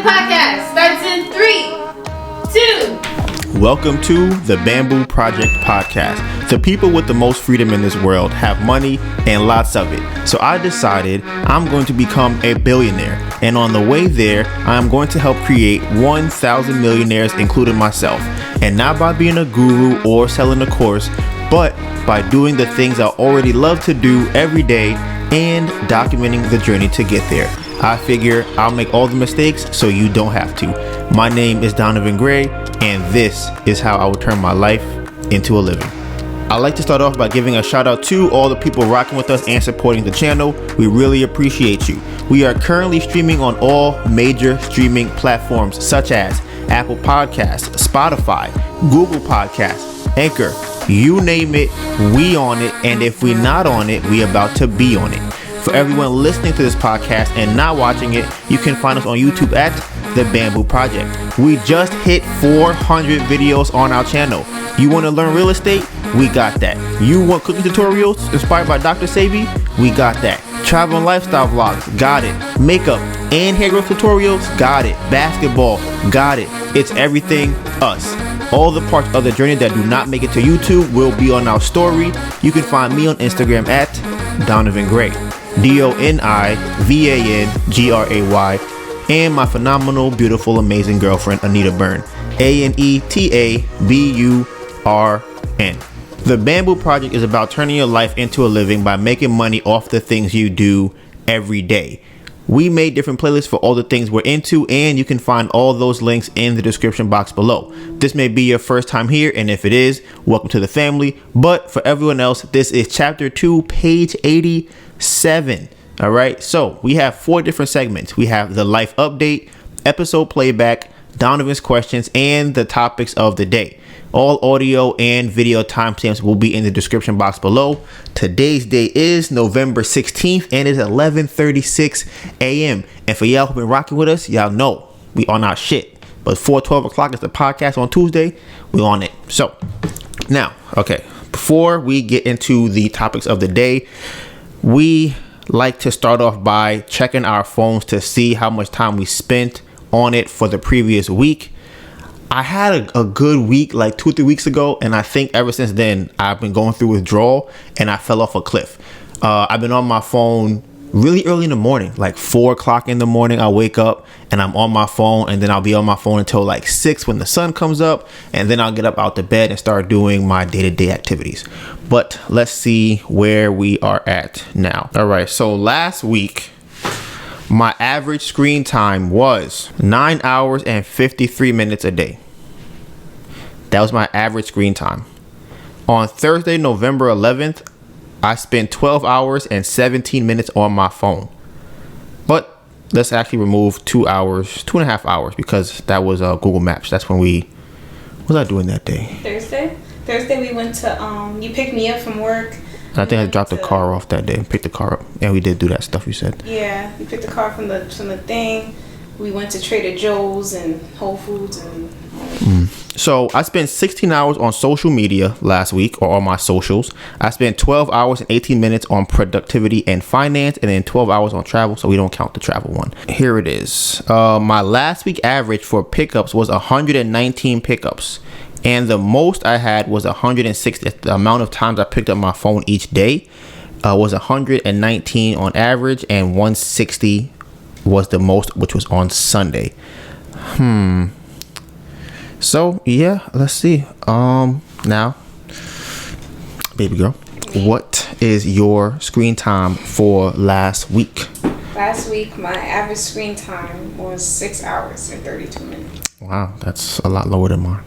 Project Podcast starts in 3, 2. Welcome to the Bamboo Project Podcast. The people with the most freedom in this world have money and lots of it. So I decided I'm going to become a billionaire. And on the way there, I'm going to help create 1,000 millionaires, including myself. And not by being a guru or selling a course, but by doing the things I already love to do every day and documenting the journey to get there. I figure I'll make all the mistakes so you don't have to. My name is Donivan Gray, and this is how I will turn my life into a living. I'd like to start off by giving a shout out to all the people rocking with us and supporting the channel. We really appreciate you. We are currently streaming on all major streaming platforms such as Apple Podcasts, Spotify, Google Podcasts, Anchor, you name it, we on it, and if we not on it, we about to be on it. For everyone listening to this podcast and not watching it, you can find us on YouTube at The Bamboo Project. We just hit 400 videos on our channel. You want to learn real estate? We got that. You want cooking tutorials inspired by Dr.Sebi? We got that. Travel and lifestyle vlogs? Got it. Makeup and hair growth tutorials? Got it. Basketball? Got it. It's everything us. All the parts of the journey that do not make it to YouTube will be on our story. You can find me on Instagram at Donivan Gray, DONIVANGRAY, and my phenomenal, beautiful, amazing girlfriend, Anita Byrne, ANETABURN. The Bamboo Project is about turning your life into a living by making money off the things you do every day. We made different playlists for all the things we're into, and you can find all those links in the description box below. This may be your first time here, and if it is, welcome to the family. But for everyone else, this is chapter 2, page 87. All right, so we have 4 different segments. We have the life update, episode playback, Donovan's questions, and the topics of the day. All audio and video timestamps will be in the description box below. Today's day is November 16th and it's 11:36 a.m. And for y'all who've been rocking with us, y'all know we on our shit. But before 12 o'clock is the podcast on Tuesday, we on it. So now, okay, before we get into the topics of the day, we like to start off by checking our phones to see how much time we spent on it for the previous week. I had a good week like 2 or 3 weeks ago, and I think ever since then I've been going through withdrawal and I fell off a cliff. I've been on my phone really early in the morning, like 4 o'clock in the morning. I wake up and I'm on my phone, and then I'll be on my phone until like 6 when the sun comes up, and then I'll get up out the bed and start doing my day-to-day activities. But let's see where we are at now. All right, so last week my average screen time was 9 hours and 53 minutes a day. That was my average screen time. On Thursday, November 11th, I spent 12 hours and 17 minutes on my phone. But let's actually remove 2.5 hours, because that was Google Maps. That's when what was I doing that day? Thursday we went to, you picked me up from work. I think I dropped the car off that day and picked the car up, and we did do that stuff you said. Yeah, we picked the car from the thing. We went to Trader Joe's and Whole Foods and. So I spent 16 hours on social media last week, or on my socials. I spent 12 hours and 18 minutes on productivity and finance, and then 12 hours on travel, so we don't count the travel one. Here it is. My last week average for pickups was 119 pickups. And the most I had was 160. The amount of times I picked up my phone each day was 119 on average, and 160 was the most, which was on Sunday. So yeah, let's see. Now, baby girl, what is your screen time for last week? Last week, my average screen time was 6 hours and 32 minutes. Wow, that's a lot lower than mine.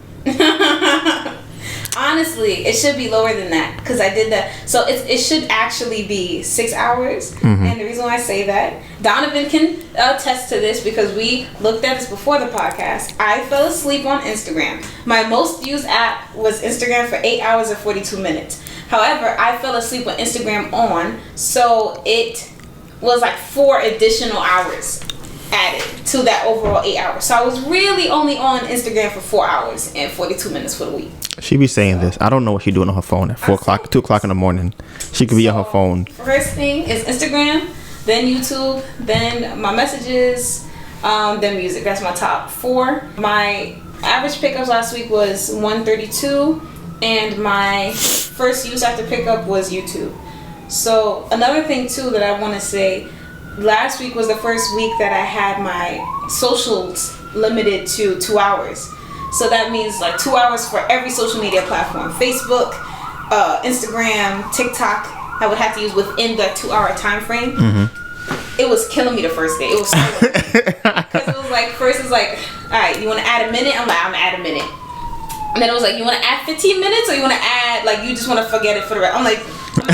Honestly, it should be lower than that, because I did that. So it should actually be 6 hours. And the reason why I say that, Donivan can attest to this, because we looked at this before the podcast. I fell asleep on Instagram. My most used app was Instagram for 8 hours and 42 minutes. However, I fell asleep with Instagram on, so it was like 4 additional hours added to that overall 8 hours. So I was really only on Instagram for 4 hours and 42 minutes for the week. She be saying this. I don't know what she's doing on her phone at 2 o'clock in the morning. She could be on her phone. First thing is Instagram, then YouTube, then my messages, then music. That's my top 4. My average pickups last week was 132, and my first use after pickup was YouTube. So another thing too that I want to say, last week was the first week that I had my socials limited to 2 hours. So that means like 2 hours for every social media platform. Facebook, Instagram, TikTok, I would have to use within the 2 hour time frame. It was killing me the first day. It was because it was like, first it's like, all right, you want to add a minute? I'm like, I'm gonna add a minute. And then it was like, you want to add 15 minutes, or you want to add, like, you just want to forget it for the rest? I'm like, I'm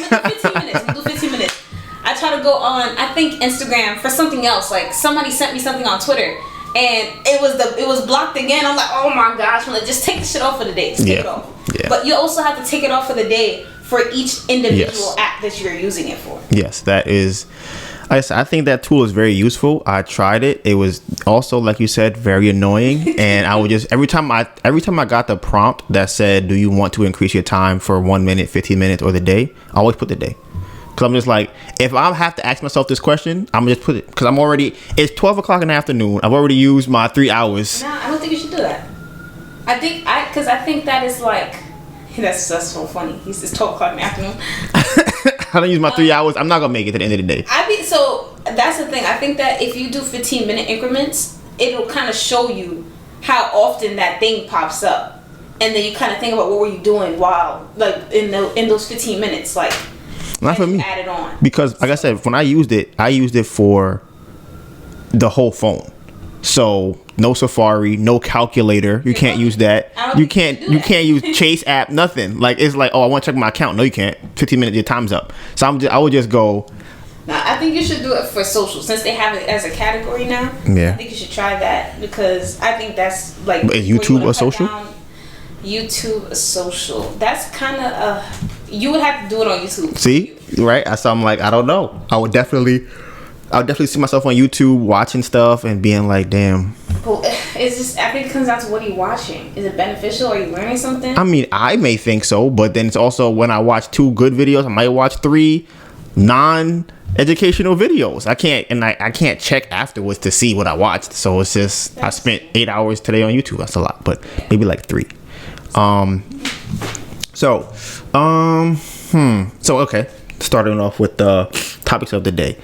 gonna do 15 minutes. I'm gonna do 15 minutes. I try to go on, I think, Instagram for something else. Like, somebody sent me something on Twitter, and it was blocked again. I'm like, oh my gosh, I'm like, just take the shit off for the day. Just take it off. Yeah. But you also have to take it off for the day for each individual app that you're using it for. Yes, that is. I think that tool is very useful. I tried it. It was also, like you said, very annoying. And I would just, every time I got the prompt that said, do you want to increase your time for 1 minute, 15 minutes, or the day? I always put the day. Because I'm just like, if I have to ask myself this question, I'm just put it. Because it's 12 o'clock in the afternoon. I've already used my 3 hours. No, I don't think you should do that. I think that is like, that's so funny. It's 12 o'clock in the afternoon. I don't use my 3 hours. I'm not gonna make it to the end of the day. So that's the thing. I think that if you do 15-minute increments, it'll kind of show you how often that thing pops up, and then you kind of think about what were you doing while, like, in those 15 minutes, like. Not for me. Add it on. Because, like I said, when I used it for the whole phone. So no Safari, no calculator. You can't use that. You can't use Chase app. Nothing. Like, it's like, oh, I want to check my account. No, you can't. 15 minutes, your time's up. So I would just go. Now, I think you should do it for social, since they have it as a category now. Yeah. I think you should try that, because I think that's like. Is YouTube a social? YouTube a social. That's kind of you would have to do it on YouTube. See, right? So I'm like, I don't know. I would definitely see myself on YouTube watching stuff and being like, damn. But it's just, I think it comes down to what are you watching? Is it beneficial? Are you learning something? I mean, I may think so, but then it's also when I watch 2 good videos, I might watch 3 non-educational videos. I can't check afterwards to see what I watched. So it's just, I spent 8 hours today on YouTube. That's a lot, but maybe like 3. So okay, starting off with the topics of the day.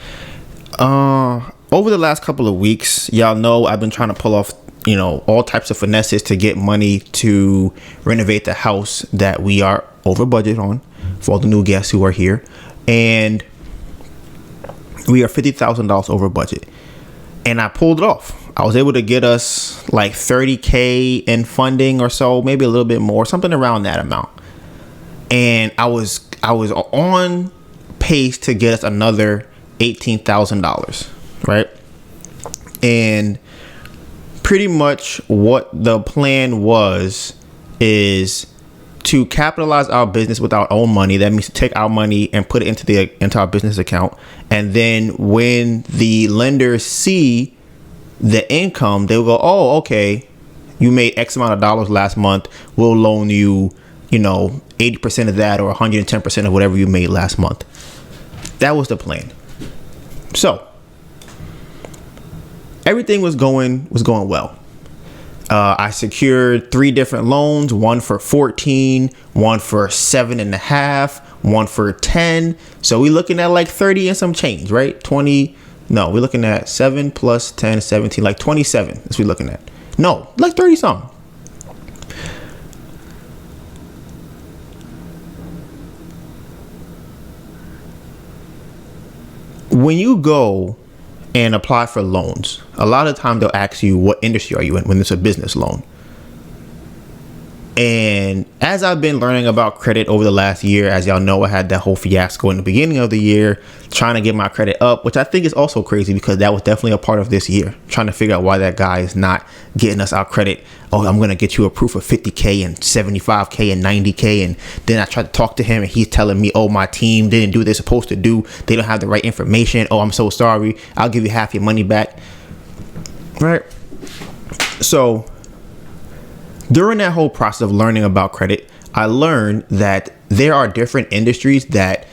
Over the last couple of weeks, y'all know I've been trying to pull off, all types of finesses to get money to renovate the house that we are over budget on for all the new guests who are here. And we are $50,000 over budget. And I pulled it off. I was able to get us like $30,000 in funding or so, maybe a little bit more, something around that amount. And I was on pace to get us another $18,000, right? And pretty much what the plan is to capitalize our business with our own money. That means to take our money and put it into our business account. And then when the lenders see the income, they'll go, oh, okay, you made X amount of dollars last month. We'll loan you, 80% of that or 110% of whatever you made last month. That was the plan. So everything was going well. I secured 3 different loans, one for 14, one for 7.5, one for 10. So we're looking at like 30 and some change, right? 20. No, we're looking at 7 plus 10, 17, like 27. That's what we're looking at. No, like 30 something. When you go and apply for loans, a lot of time they'll ask you, what industry are you in, when it's a business loan? And as I've been learning about credit over the last year, as y'all know, I had that whole fiasco in the beginning of the year, trying to get my credit up, which I think is also crazy because that was definitely a part of this year, trying to figure out why that guy is not getting us our credit. Oh, I'm going to get you a proof of $50,000 and $75,000 and $90,000. And then I tried to talk to him and he's telling me, oh, my team didn't do what they're supposed to do. They don't have the right information. Oh, I'm so sorry. I'll give you half your money back. Right. So during that whole process of learning about credit, I learned that there are different industries that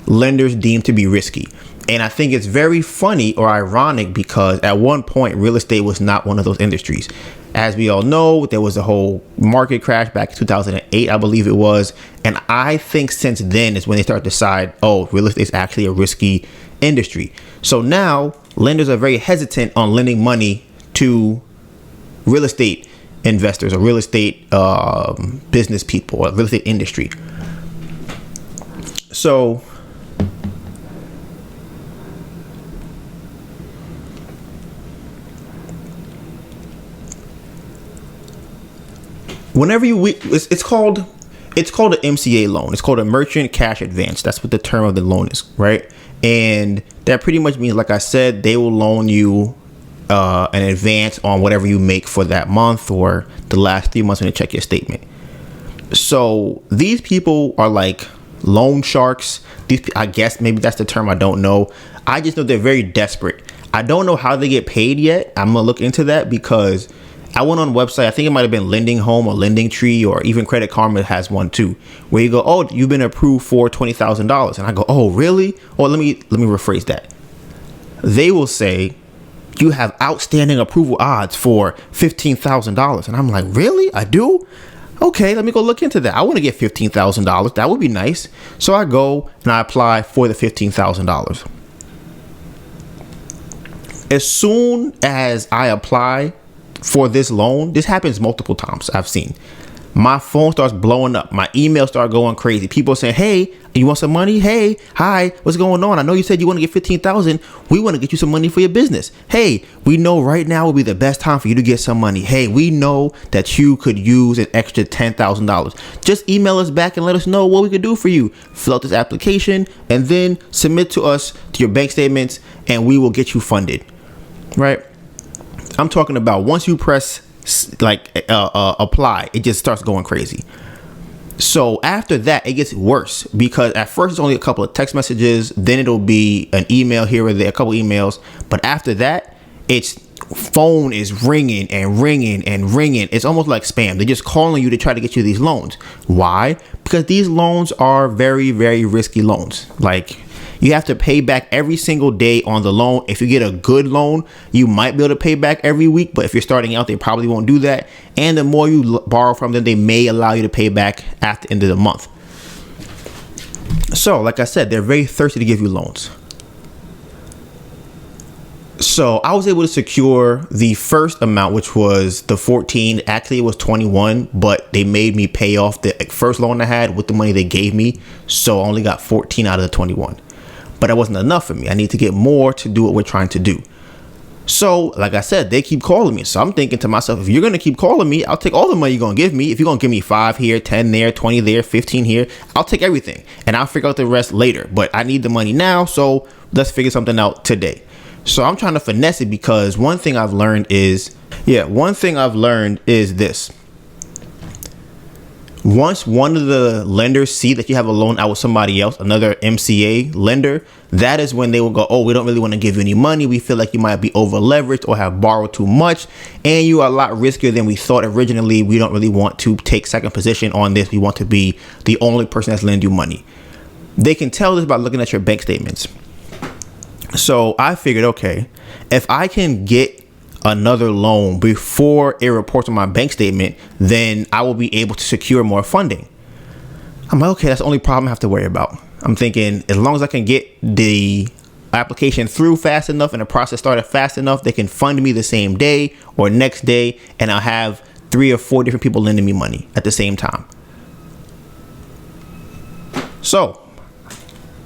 lenders deem to be risky. And I think it's very funny or ironic because at one point, real estate was not one of those industries. As we all know, there was a whole market crash back in 2008, I believe it was. And I think since then is when they start to decide, oh, real estate is actually a risky industry. So now lenders are very hesitant on lending money to real estate investors or real estate business people or real estate industry. So whenever it's called an MCA loan. It's called a merchant cash advance. That's what the term of the loan is, right? And that pretty much means, like I said, they will loan you an advance on whatever you make for that month or the last 3 months when they check your statement. So these people are like loan sharks. I guess maybe that's the term. I don't know. I just know they're very desperate. I don't know how they get paid yet. I'm gonna look into that because I went on a website. I think it might have been Lending Home or Lending Tree or even Credit Karma has one too, where you go, oh, you've been approved for $20,000, and I go, oh, really? Or let me rephrase that. They will say you have outstanding approval odds for $15,000, and I'm like, really? I do? Okay, let me go look into that. I want to get $15,000. That would be nice. So I go and I apply for the $15,000. As soon as I apply for this loan, this happens multiple times I've seen. My phone starts blowing up. My emails start going crazy. People saying, hey, you want some money? Hey, hi, what's going on? I know you said you want to get $15,000. We want to get you some money for your business. Hey, we know right now will be the best time for you to get some money. Hey, we know that you could use an extra $10,000. Just email us back and let us know what we could do for you. Fill out this application and then submit to us to your bank statements and we will get you funded. Right? I'm talking about once you press apply, it just starts going crazy. So after that, it gets worse because at first it's only a couple of text messages, then it'll be an email here or there, a couple emails. But after that, it's phone is ringing and ringing and ringing. It's almost like spam. They're just calling you to try to get you these loans. Why? Because these loans are very, very risky loans. Like, you have to pay back every single day on the loan. If you get a good loan, you might be able to pay back every week. But if you're starting out, they probably won't do that. And the more you borrow from them, they may allow you to pay back at the end of the month. So, like I said, they're very thirsty to give you loans. So I was able to secure the first amount, which was the 14. Actually, it was 21, but they made me pay off the first loan I had with the money they gave me. So I only got 14 out of the 21. But that wasn't enough for me. I need to get more to do what we're trying to do. So, like I said, they keep calling me. So I'm thinking to myself, if you're going to keep calling me, I'll take all the money you're going to give me. If you're going to give me 5 here, 10 there, 20 there, 15 here, I'll take everything. And I'll figure out the rest later. But I need the money now. So let's figure something out today. So I'm trying to finesse it because one thing I've learned is this. Once one of the lenders see that you have a loan out with somebody else, another MCA lender, that is when they will go, oh, we don't really want to give you any money. We feel like you might be over leveraged or have borrowed too much. And you are a lot riskier than we thought originally. We don't really want to take second position on this. We want to be the only person that's lending you money. They can tell this by looking at your bank statements. So I figured, okay, if I can get another loan before it reports on my bank statement, then I will be able to secure more funding. I'm like, okay, that's the only problem I have to worry about. I'm thinking as long as I can get the application through fast enough and the process started fast enough, they can fund me the same day or next day, and I'll have 3 or 4 different people lending me money at the same time. So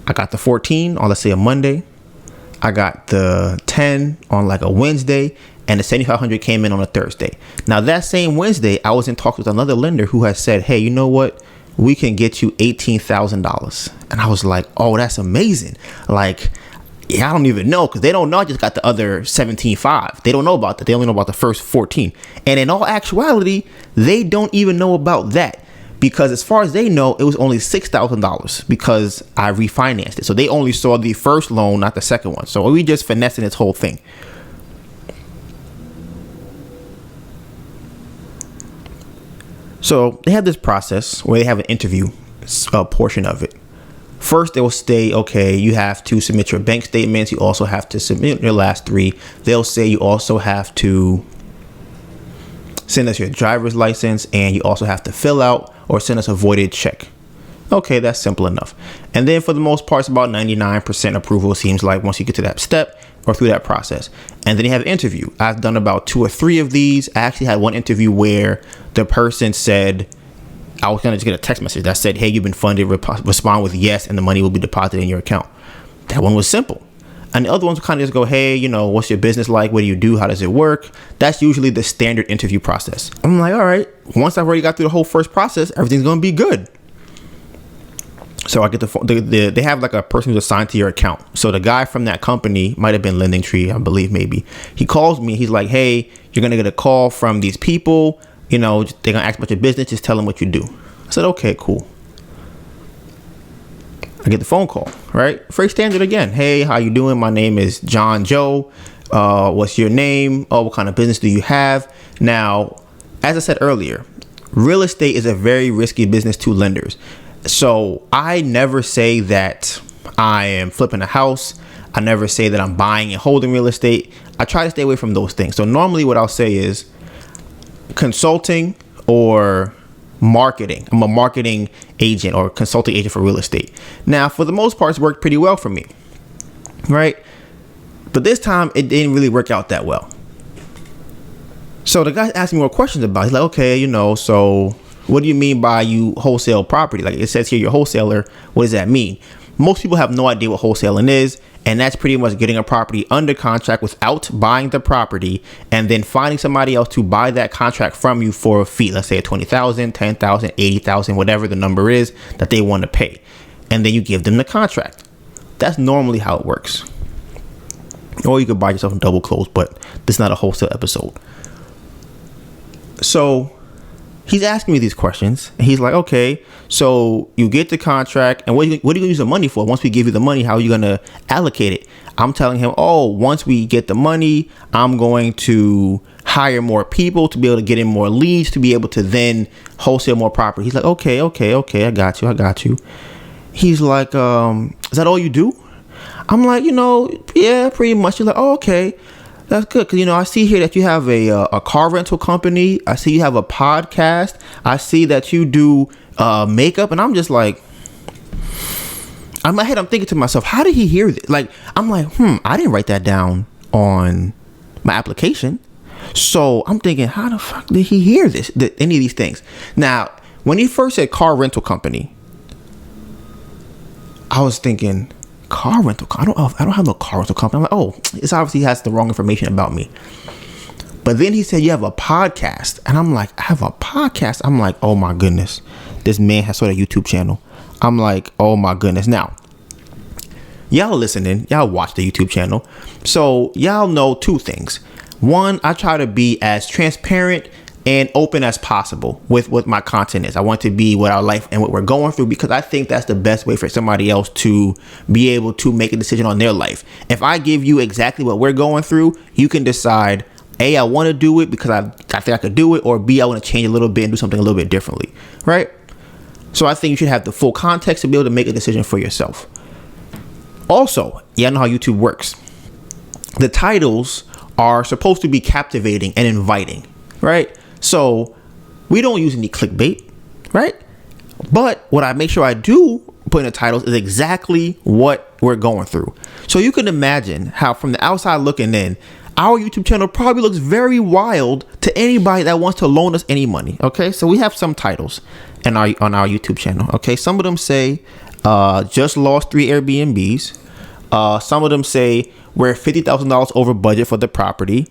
I got the 14 on, let's say, a Monday. I got the 10 on like a Wednesday, and the 7,500 came in on a Thursday. Now that same Wednesday, I was in talks with another lender who has said, hey, you know what? We can get you $18,000. And I was like, oh, that's amazing. Like, yeah, I don't even know, because they don't know I just got the other 17.5. They don't know about that. They only know about the first 14. And in all actuality, they don't even know about that, because as far as they know, it was only $6,000 because I refinanced it. So they only saw the first loan, not the second one. So we just finessing this whole thing. So they have this process where they have an interview portion of it. First, they will say, okay, you have to submit your bank statements. You also have to submit your last 3. They'll say you also have to send us your driver's license, and you also have to fill out or send us a voided check. Okay, that's simple enough. And then for the most part, it's about 99% approval, seems like, once you get to that step or through that process. And then you have an interview. I've done about 2 or 3 of these. I actually had one interview where the person said, I was going to just get a text message that said, hey, you've been funded, respond with yes, and the money will be deposited in your account. That one was simple. And the other ones kind of just go, hey, you know, what's your business like? What do you do? How does it work? That's usually the standard interview process. I'm like, all right, once I've already got through the whole first process, everything's going to be good. So I get they have like a person who's assigned to your account. So the guy from that company, might have been LendingTree, I believe, maybe. He calls me. He's like, hey, you're going to get a call from these people. You know, they're going to ask about your business. Just tell them what you do. I said, okay, cool. I get the phone call, right? Very standard again. Hey, how you doing? My name is John Joe. What's your name? Oh, what kind of business do you have? Now, as I said earlier, real estate is a very risky business to lenders. So I never say that I am flipping a house. I never say that I'm buying and holding real estate. I try to stay away from those things. So normally what I'll say is consulting or marketing. I'm a marketing agent or consulting agent for real estate. Now, for the most part, it's worked pretty well for me, right? But this time it didn't really work out that well. So the guy asked me more questions about it. He's like, okay, you know, so what do you mean by you wholesale property? Like it says here, you're a wholesaler. What does that mean? Most people have no idea what wholesaling is. And that's pretty much getting a property under contract without buying the property and then finding somebody else to buy that contract from you for a fee. Let's say $20,000, $10,000, $80,000, whatever the number is that they want to pay. And then you give them the contract. That's normally how it works. Or you could buy yourself a double close, but this is not a wholesale episode. So he's asking me these questions. And he's like, okay, so you get the contract and what are you going to use the money for? Once we give you the money, how are you going to allocate it? I'm telling him, oh, once we get the money, I'm going to hire more people to be able to get in more leads, to be able to then wholesale more property. He's like, okay. I got you. He's like, is that all you do? I'm like, yeah, pretty much. He's like, oh, okay. That's good, because, I see here that you have a car rental company. I see you have a podcast. I see that you do makeup. And I'm just like, in my head, I'm thinking to myself, how did he hear this? Like, I'm like, I didn't write that down on my application. So I'm thinking, how the fuck did he hear this? Any of these things? Now, when he first said car rental company, I was thinking, car rental. I don't have no car rental company. I'm like, oh, it's obviously he has the wrong information about me. But then he said, you have a podcast. And I'm like, I have a podcast. I'm like, oh my goodness. This man has started a YouTube channel. I'm like, oh my goodness. Now, y'all listening, y'all watch the YouTube channel. So y'all know 2 things. One, I try to be as transparent and open as possible with what my content is. I want to be what our life and what we're going through, because I think that's the best way for somebody else to be able to make a decision on their life. If I give you exactly what we're going through, you can decide, A, I want to do it because I think I could do it, or B, I want to change a little bit and do something a little bit differently, right? So I think you should have the full context to be able to make a decision for yourself. Also, y'all know how YouTube works. The titles are supposed to be captivating and inviting, right? So we don't use any clickbait, right? But what I make sure I do put in the titles is exactly what we're going through. So you can imagine how from the outside looking in, our YouTube channel probably looks very wild to anybody that wants to loan us any money. Okay, so we have some titles on our YouTube channel. Okay, some of them say just lost 3 Airbnbs. Some of them say we're $50,000 over budget for the property.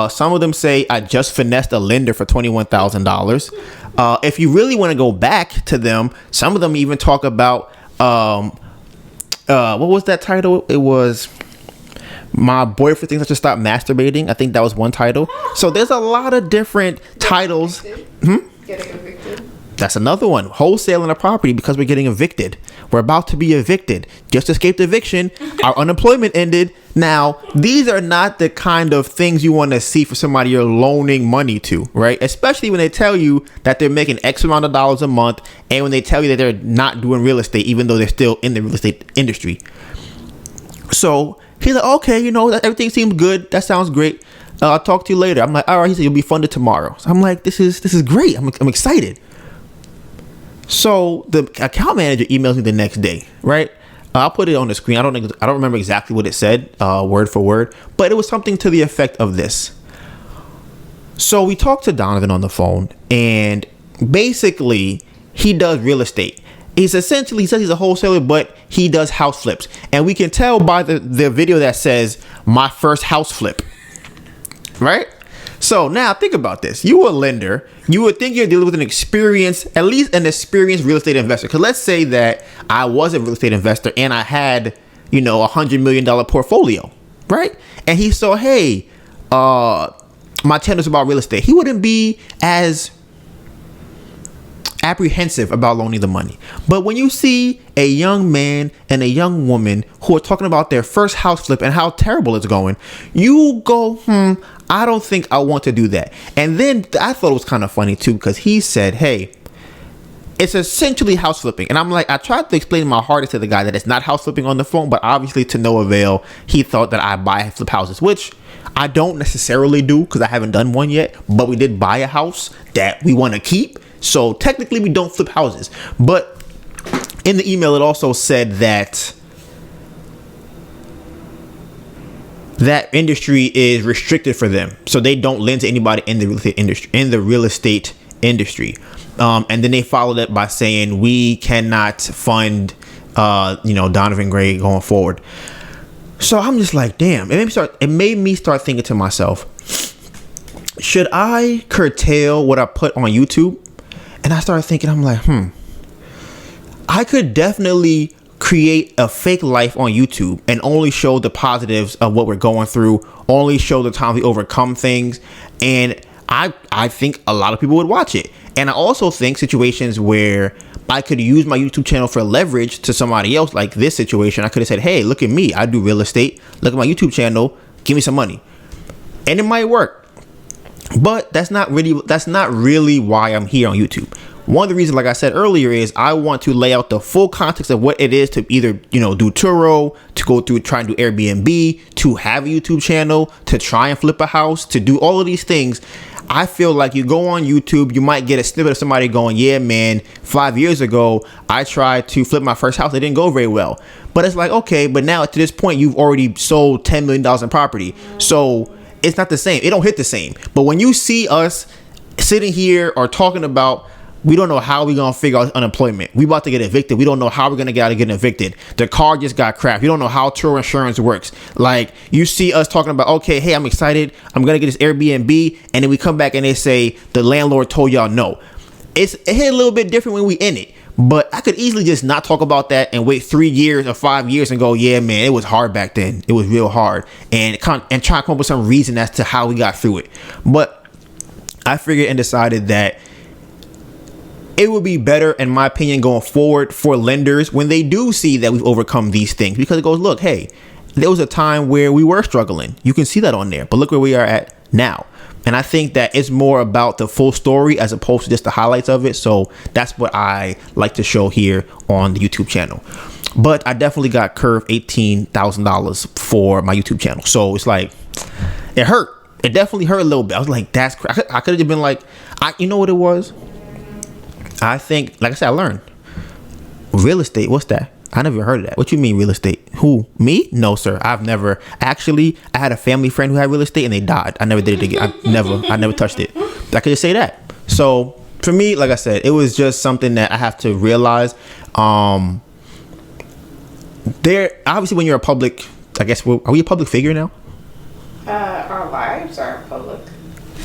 Some of them say I just finessed a lender for $21,000. If you really want to go back to them, some of them even talk about what was that title? It was my boyfriend thinks I should stop masturbating. I think that was one title. So there's a lot of different titles. Getting evicted. That's another one. Wholesaling a property because we're getting evicted. We're about to be evicted. Just escaped eviction. Our unemployment ended. Now, these are not the kind of things you want to see for somebody you're loaning money to, right? Especially when they tell you that they're making X amount of dollars a month, and when they tell you that they're not doing real estate, even though they're still in the real estate industry. So he's like, okay, you know, everything seems good. That sounds great. I'll talk to you later. I'm like, all right. He said, you'll be funded tomorrow. So I'm like, this is great. I'm excited. So the account manager emails me the next day, right? I'll put it on the screen. I don't remember exactly what it said, word for word, but it was something to the effect of this. So we talked to Donivan on the phone, and basically he does real estate. He says he's a wholesaler, but he does house flips. And we can tell by the video that says, my first house flip. Right? So now think about this. You a lender. You would think you're dealing with at least an experienced real estate investor. Because let's say that I was a real estate investor and I had, $100 million portfolio. Right? And he saw, hey, my channel's about real estate. He wouldn't be as apprehensive about loaning the money. But when you see a young man and a young woman who are talking about their first house flip and how terrible it's going, you go, I don't think I want to do that. And then I thought it was kind of funny too, because he said, hey, it's essentially house flipping. And I'm like, I tried to explain my hardest to the guy that it's not house flipping on the phone, but obviously to no avail. He thought that I buy and flip houses, which I don't necessarily do because I haven't done one yet, but we did buy a house that we want to keep. So technically we don't flip houses. But in the email, it also said that industry is restricted for them. So they don't lend to anybody in the real estate industry. And then they followed it by saying we cannot fund Donivan Gray going forward. So I'm just like, damn. It made me start thinking to myself, should I curtail what I put on YouTube? And I started thinking, I'm like, I could definitely create a fake life on YouTube and only show the positives of what we're going through, only show the time we overcome things. And I think a lot of people would watch it. And I also think situations where I could use my YouTube channel for leverage to somebody else, like this situation, I could have said, hey, look at me. I do real estate. Look at my YouTube channel. Give me some money. And it might work. But that's not really why I'm here on YouTube. One of the reasons, like I said earlier, is I want to lay out the full context of what it is to either, do Turo, to go through, try and do Airbnb, to have a YouTube channel, to try and flip a house, to do all of these things. I feel like you go on YouTube, you might get a snippet of somebody going, yeah, man, 5 years ago, I tried to flip my first house. It didn't go very well. But it's like, okay, but now to this point, you've already sold $10 million in property. So it's not the same. It don't hit the same. But when you see us sitting here or talking about, we don't know how we're going to figure out unemployment. We about to get evicted. We don't know how we're going to get out of getting evicted. The car just got crashed. You don't know how Turo Insurance works. Like, you see us talking about, okay, hey, I'm excited. I'm going to get this Airbnb. And then we come back and they say, the landlord told y'all no. It hit a little bit different when we in it. But I could easily just not talk about that and wait 3 years or 5 years and go, yeah, man, it was hard back then. It was real hard. And try to come up with some reason as to how we got through it. But I figured and decided that it would be better, in my opinion, going forward for lenders when they do see that we've overcome these things, because it goes, look, hey, there was a time where we were struggling. You can see that on there, but look where we are at now. And I think that it's more about the full story as opposed to just the highlights of it. So that's what I like to show here on the YouTube channel. But I definitely got curved $18,000 for my YouTube channel. So it's like, it hurt. It definitely hurt a little bit. I was like, that's crazy. I could have been like, you know what it was? I think, like I said, I learned real estate. What's that? I never heard of that. What you mean real estate? Who? Me? No, sir. I've never. Actually, I had a family friend who had real estate and they died. I never did it again. I never touched it. I could just say that. So for me, like I said, it was just something that I have to realize. There, obviously, when you're a public, I guess, are we a public figure now? Our lives are public.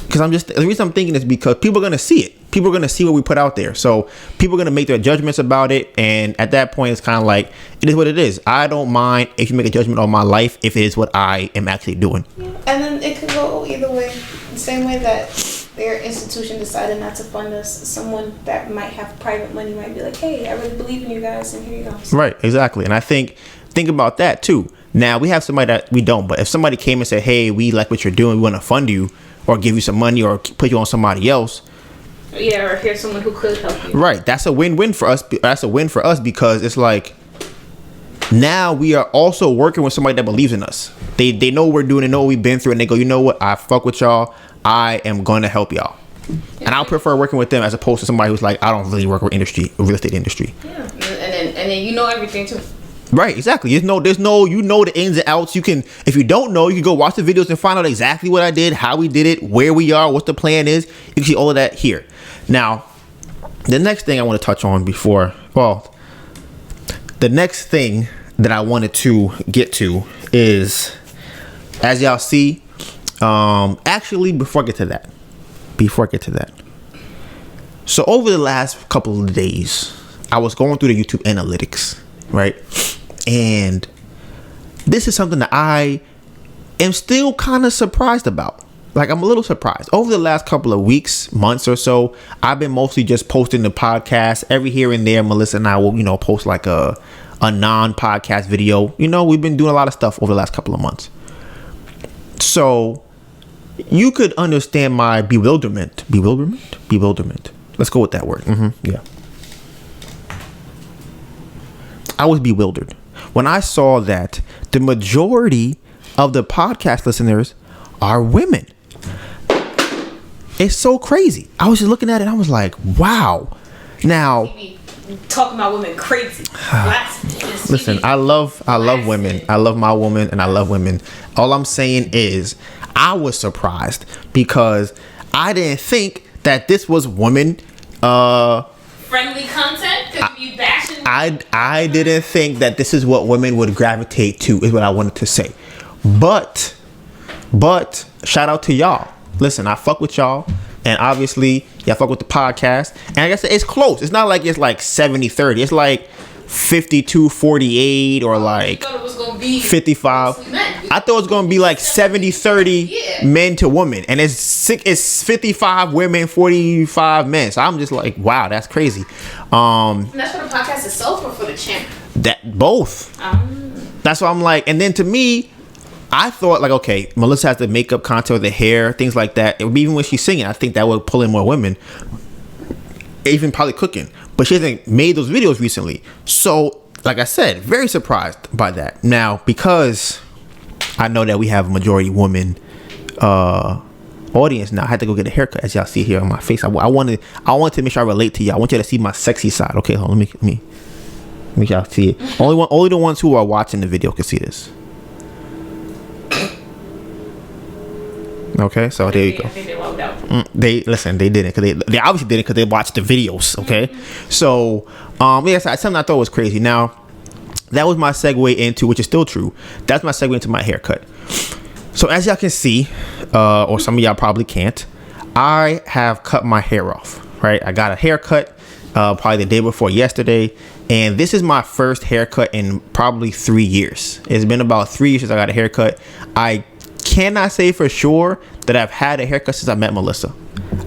Because the reason I'm thinking is because people are going to see it. People are going to see what we put out there. So people are going to make their judgments about it. And at that point, it's kind of like, it is what it is. I don't mind if you make a judgment on my life if it is what I am actually doing. Yeah. And then it could go either way. The same way that their institution decided not to fund us, someone that might have private money might be like, hey, I really believe in you guys, and here you go. Right, exactly. And I think about that too. Now, we have somebody that we don't, but if somebody came and said, hey, we like what you're doing, we want to fund you or give you some money or put you on somebody else. Yeah, or here's someone who could help you. Right. That's a win-win for us. That's a win for us because it's like now we are also working with somebody that believes in us. They know what we're doing, they know what we've been through, and they go, you know what? I fuck with y'all. I am going to help y'all. And I'll prefer working with them as opposed to somebody who's like, I don't really work with real estate industry. Yeah. And then you know everything too. Right, exactly. You know the ins and outs. You can, if you don't know, you can go watch the videos and find out exactly what I did, how we did it, where we are, what the plan is. You can see all of that here. Now, the next thing I want to touch on the next thing that I wanted to get to is, as y'all see, actually, before I get to that, so over the last couple of days, I was going through the YouTube analytics, right? And this is something that I am still kind of surprised about. Like, I'm a little surprised. Over the last couple of weeks, months or so, I've been mostly just posting the podcast. Every here and there, Melissa and I will, post like a non-podcast video. We've been doing a lot of stuff over the last couple of months. So you could understand my bewilderment. Let's go with that word. Yeah. I was bewildered when I saw that the majority of the podcast listeners are women. It's so crazy. I was just looking at it and I was like, wow. Now, talking about women crazy. Listen, I love women. I love my woman and I love women. All I'm saying is I was surprised because I didn't think that this was women friendly content. Could you be bashing? I didn't think that this is what women would gravitate to, is what I wanted to say. But shout out to y'all. Listen, I fuck with y'all. And obviously, y'all fuck with the podcast. And like I said, it's close. It's not like it's like 70-30. It's like 52-48 or like 55. I thought it was going to be like 70-30 men to women. And it's 55 women, 45 men. So I'm just like, wow, that's crazy. And that's for the podcast itself or for the channel? That both. That's what I'm like. And then to me, I thought like, okay, Melissa has the makeup contour, the hair, things like that. Even when she's singing, I think that would pull in more women. Even probably cooking. But she hasn't made those videos recently. So, like I said, very surprised by that. Now, because I know that we have a majority woman audience now, I had to go get a haircut, as y'all see here on my face. I wanted to make sure I relate to y'all. I want you to see my sexy side. Okay, hold on, let me make y'all see it. Only the ones who are watching the video can see this. Okay, so there you go. They didn't because they obviously didn't because they watched the videos. Okay, so yes, something I thought was crazy. Now that was my segue into, which is still true. That's my segue into my haircut. So as y'all can see, or some of y'all probably can't, I have cut my hair off. Right, I got a haircut probably the day before yesterday, and this is my first haircut in probably 3 years. It's been about 3 years since I got a haircut. I cannot say for sure that I've had a haircut since I met Melissa.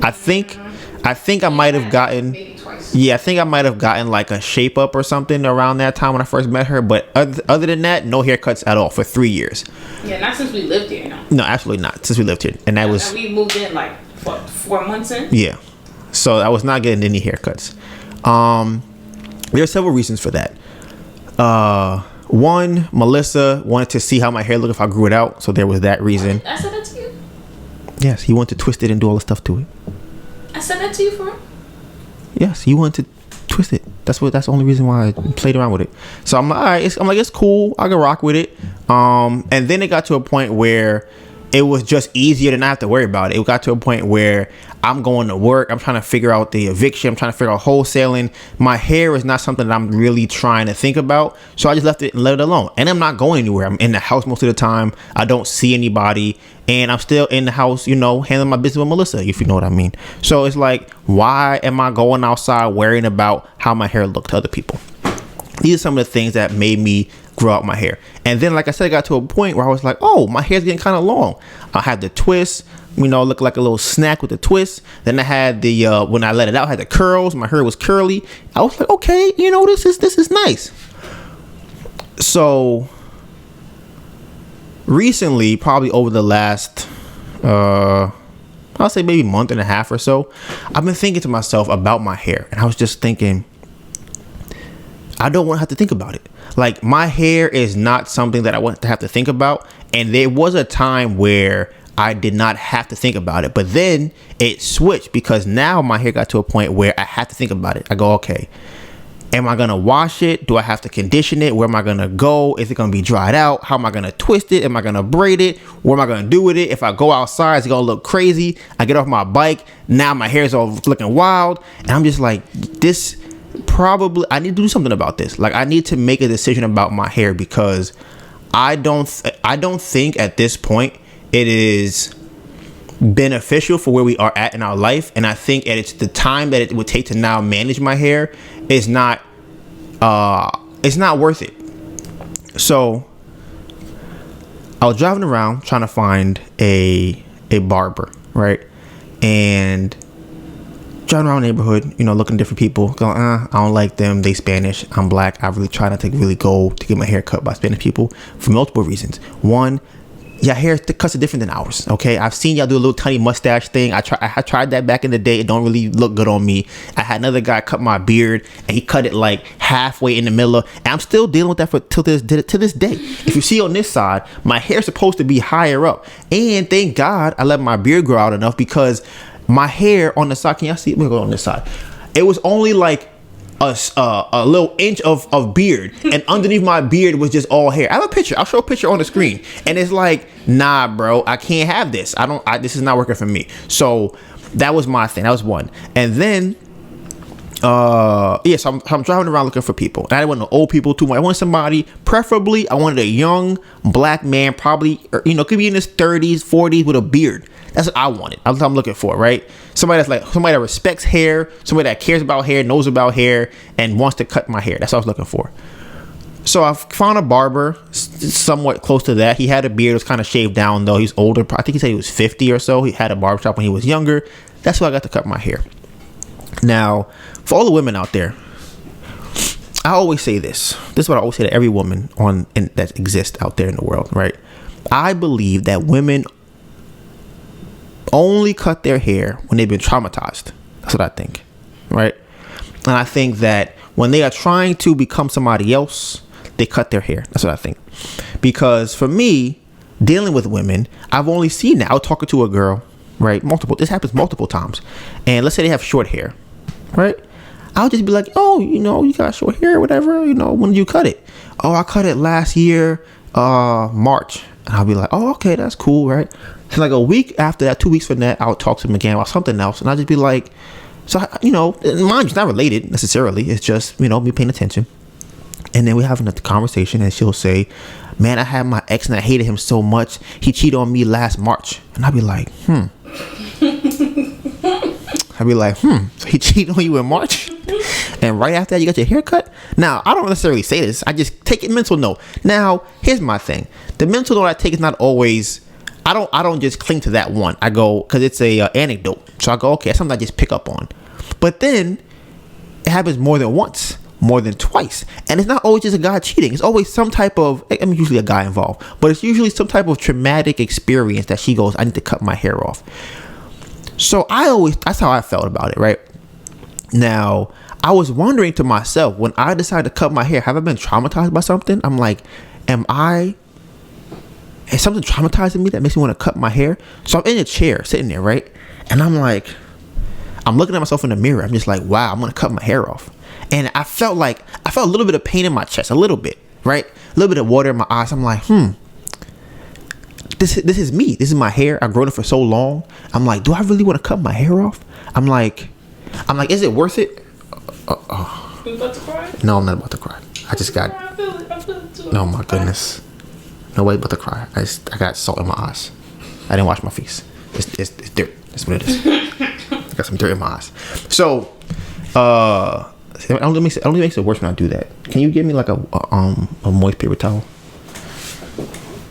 I think I might have gotten, I think I might have gotten like a shape up or something around that time when I first met her. But other than that, no haircuts at all for 3 years. Yeah, not since we lived here. No, absolutely not since we lived here, and that was. And we moved in like 4 months in. Yeah, so I was not getting any haircuts. There are several reasons for that. One, Melissa wanted to see how my hair looked if I grew it out, so there was that reason. I said that to you? Yes, he wanted to twist it and do all the stuff to it. I said that to you for real? Yes, he wanted to twist it. That's the only reason why I played around with it. So I'm like, all right, it's cool. I can rock with it. And then it got to a point where it was just easier to not have to worry about it. It got to a point where I'm going to work. I'm trying to figure out the eviction. I'm trying to figure out wholesaling. My hair is not something that I'm really trying to think about. So I just left it and let it alone. And I'm not going anywhere. I'm in the house most of the time. I don't see anybody. And I'm still in the house, handling my business with Melissa, if you know what I mean. So it's like, why am I going outside worrying about how my hair looked to other people? These are some of the things that made me grow out my hair. And then, like I said, I got to a point where I was like, oh, my hair's getting kind of long. I had the twist, look like a little snack with the twist. Then I had the when I let it out, I had the curls. My hair was curly. I was like, okay, this is nice. So recently, probably over the last I'll say maybe month and a half or so, I've been thinking to myself about my hair. And I was just thinking, I don't want to have to think about it. Like, my hair is not something that I want to have to think about. And there was a time where I did not have to think about it. But then it switched, because now my hair got to a point where I have to think about it. I go, okay, am I going to wash it? Do I have to condition it? Where am I going to go? Is it going to be dried out? How am I going to twist it? Am I going to braid it? What am I going to do with it? If I go outside, it's going to look crazy. I get off my bike. Now my hair is all looking wild. And I'm just like, I need to do something about this. Like, I need to make a decision about my hair, because I don't think at this point it is beneficial for where we are at in our life. And I think it's the time that it would take to now manage my hair is not worth it. So I was driving around trying to find a barber, right? And driving around the neighborhood, looking at different people, going, I don't like them. They Spanish. I'm black. I really try not to really go to get my hair cut by Spanish people for multiple reasons. One, your hair cuts are different than ours. Okay, I've seen y'all do a little tiny mustache thing. I tried that back in the day. It don't really look good on me. I had another guy cut my beard, and he cut it like halfway in the middle. And I'm still dealing with that to this day. If you see on this side, my hair's supposed to be higher up, and thank God I let my beard grow out enough, because my hair on the side, can y'all see? Let me go on this side. It was only like a little inch of beard, and underneath my beard was just all hair. I have a picture. I'll show a picture on the screen, and it's like, nah, bro, I can't have this. This is not working for me. So that was my thing. That was one. And then so I'm driving around looking for people. And I didn't want no old people too much. I wanted somebody, preferably I wanted a young black man, probably, could be in his 30s, 40s with a beard. That's what I wanted. That's what I'm looking for, right? Somebody that respects hair, somebody that cares about hair, knows about hair, and wants to cut my hair. That's what I was looking for. So I found a barber somewhat close to that. He had a beard. It was kind of shaved down, though. He's older. I think he said he was 50 or so. He had a barbershop when he was younger. That's where I got to cut my hair. Now, for all the women out there, I always say this. This is what I always say to every woman that exists out there in the world, right? I believe that women only cut their hair when they've been traumatized. That's what I think, right? And I think that when they are trying to become somebody else, they cut their hair. That's what I think. Because for me, dealing with women, I've only seen that. I was talking to a girl, right? This happens multiple times. And let's say they have short hair, right? I'll just be like, oh, you got short hair, whatever. When did you cut it? Oh, I cut it last year, March. And I'll be like, oh, okay, that's cool, right? So like a week after that, 2 weeks from that, I'll talk to him again about something else. And I'll just be like, so, mind you, it's not related necessarily. It's just, me paying attention. And then we have another conversation, and she'll say, man, I had my ex and I hated him so much. He cheated on me last March. And I'll be like, so he cheated on you in March? And right after that, you got your hair cut? Now, I don't necessarily say this. I just take it mental note. Now, here's my thing. The mental note I take is not always, I don't just cling to that one. I go, because it's a anecdote. So I go, okay, that's something I just pick up on. But then it happens more than once, more than twice. And it's not always just a guy cheating. It's always some type of, usually a guy involved, but it's usually some type of traumatic experience that she goes, I need to cut my hair off. So that's how I felt about it, right? Now, I was wondering to myself, when I decided to cut my hair, have I been traumatized by something? I'm like, is something traumatizing me that makes me want to cut my hair? So I'm in a chair, sitting there, right? And I'm like, I'm looking at myself in the mirror. I'm just like, wow, I'm going to cut my hair off. And I felt a little bit of pain in my chest, a little bit, right? A little bit of water in my eyes. I'm like, this is me. This is my hair. I've grown it for so long. I'm like, do I really want to cut my hair off? I'm like, is it worth it? You about to cry? No, I'm not about to cry. I just got, I feel it too. no, my goodness. No way about to cry. I got salt in my eyes. I didn't wash my face. It's dirt. That's what it is. I got some dirt in my eyes. So It only makes it worse when I do that. Can you give me like a moist paper towel?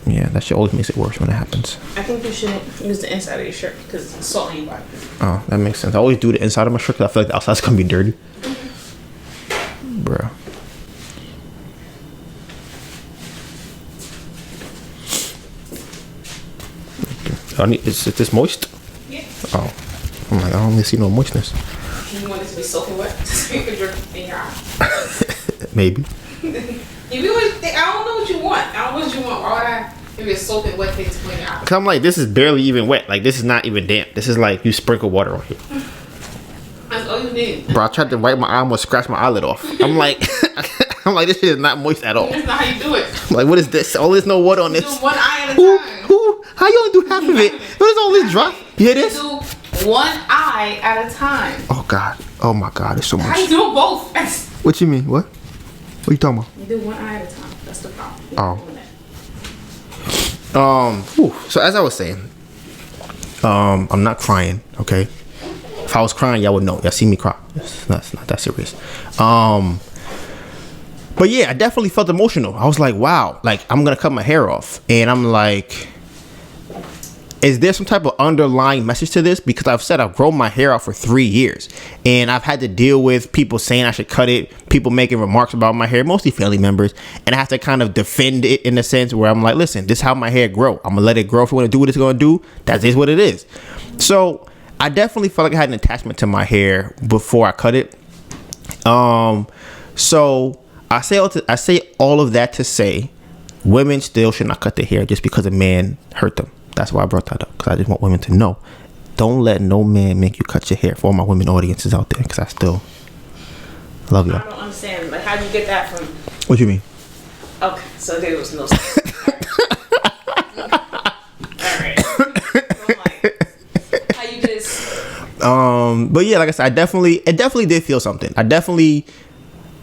Yeah, that shit always makes it worse when it happens. I think you shouldn't use the inside of your shirt because salt ain't body. Oh, that makes sense. I always do the inside of my shirt because I feel like the outside's gonna be dirty. Bruh. Is this moist? Yeah. Oh. I'm like, I don't really see no moistness. You want it to be soaking wet so you can drip in your eye. Maybe. I don't know what you want. I don't know what you want. Why would I if it's soaking wet thing to put in your eye? Cause I'm like, this is barely even wet. Like, this is not even damp. This is like you sprinkle water on here. That's all you need. Bro, I tried to wipe my eye, almost scratch my eyelid off. I'm like, this shit is not moist at all. That's not how you do it. I'm like, what is this? Oh, there's no water on this. You do one eye at a time. How you only do half of it? What is all this drop? You hear this? Do one eye at a time. Oh God. Oh my God. It's so much. How you do both? What you mean? What? What you talking about? You do one eye at a time. That's the problem. So as I was saying, I'm not crying. Okay. If I was crying, y'all would know. Y'all see me cry. It's not that serious. But yeah, I definitely felt emotional. I was like, wow, like I'm gonna cut my hair off, and I'm like, is there some type of underlying message to this? Because I've said I've grown my hair out for 3 years, and I've had to deal with people saying I should cut it, people making remarks about my hair, mostly family members, and I have to kind of defend it in a sense where I'm like, listen, this is how my hair grow. I'm gonna let it grow. If you want to do what it's gonna do, that is what it is. So I definitely felt like I had an attachment to my hair before I cut it. So I say all of that to say women still should not cut their hair just because a man hurt them. That's why I brought that up, because I just want women to know. Don't let no man make you cut your hair, for all my women audiences out there, because I still love you. I don't understand. Like, how'd you get that from? What you mean? Okay, so there was no. Alright. How you just? But yeah, like I said, it definitely did feel something.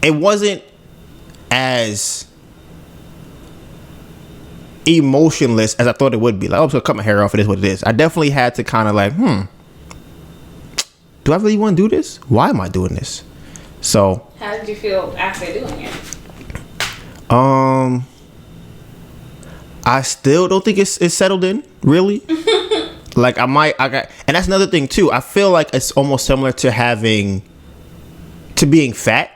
It wasn't as emotionless as I thought it would be. Like, I'm just gonna cut my hair off. It is what it is. I definitely had to kind of like, do I really want to do this? Why am I doing this? So how did you feel after doing it? I still don't think it's settled in, really. Like, and that's another thing too. I feel like it's almost similar to being fat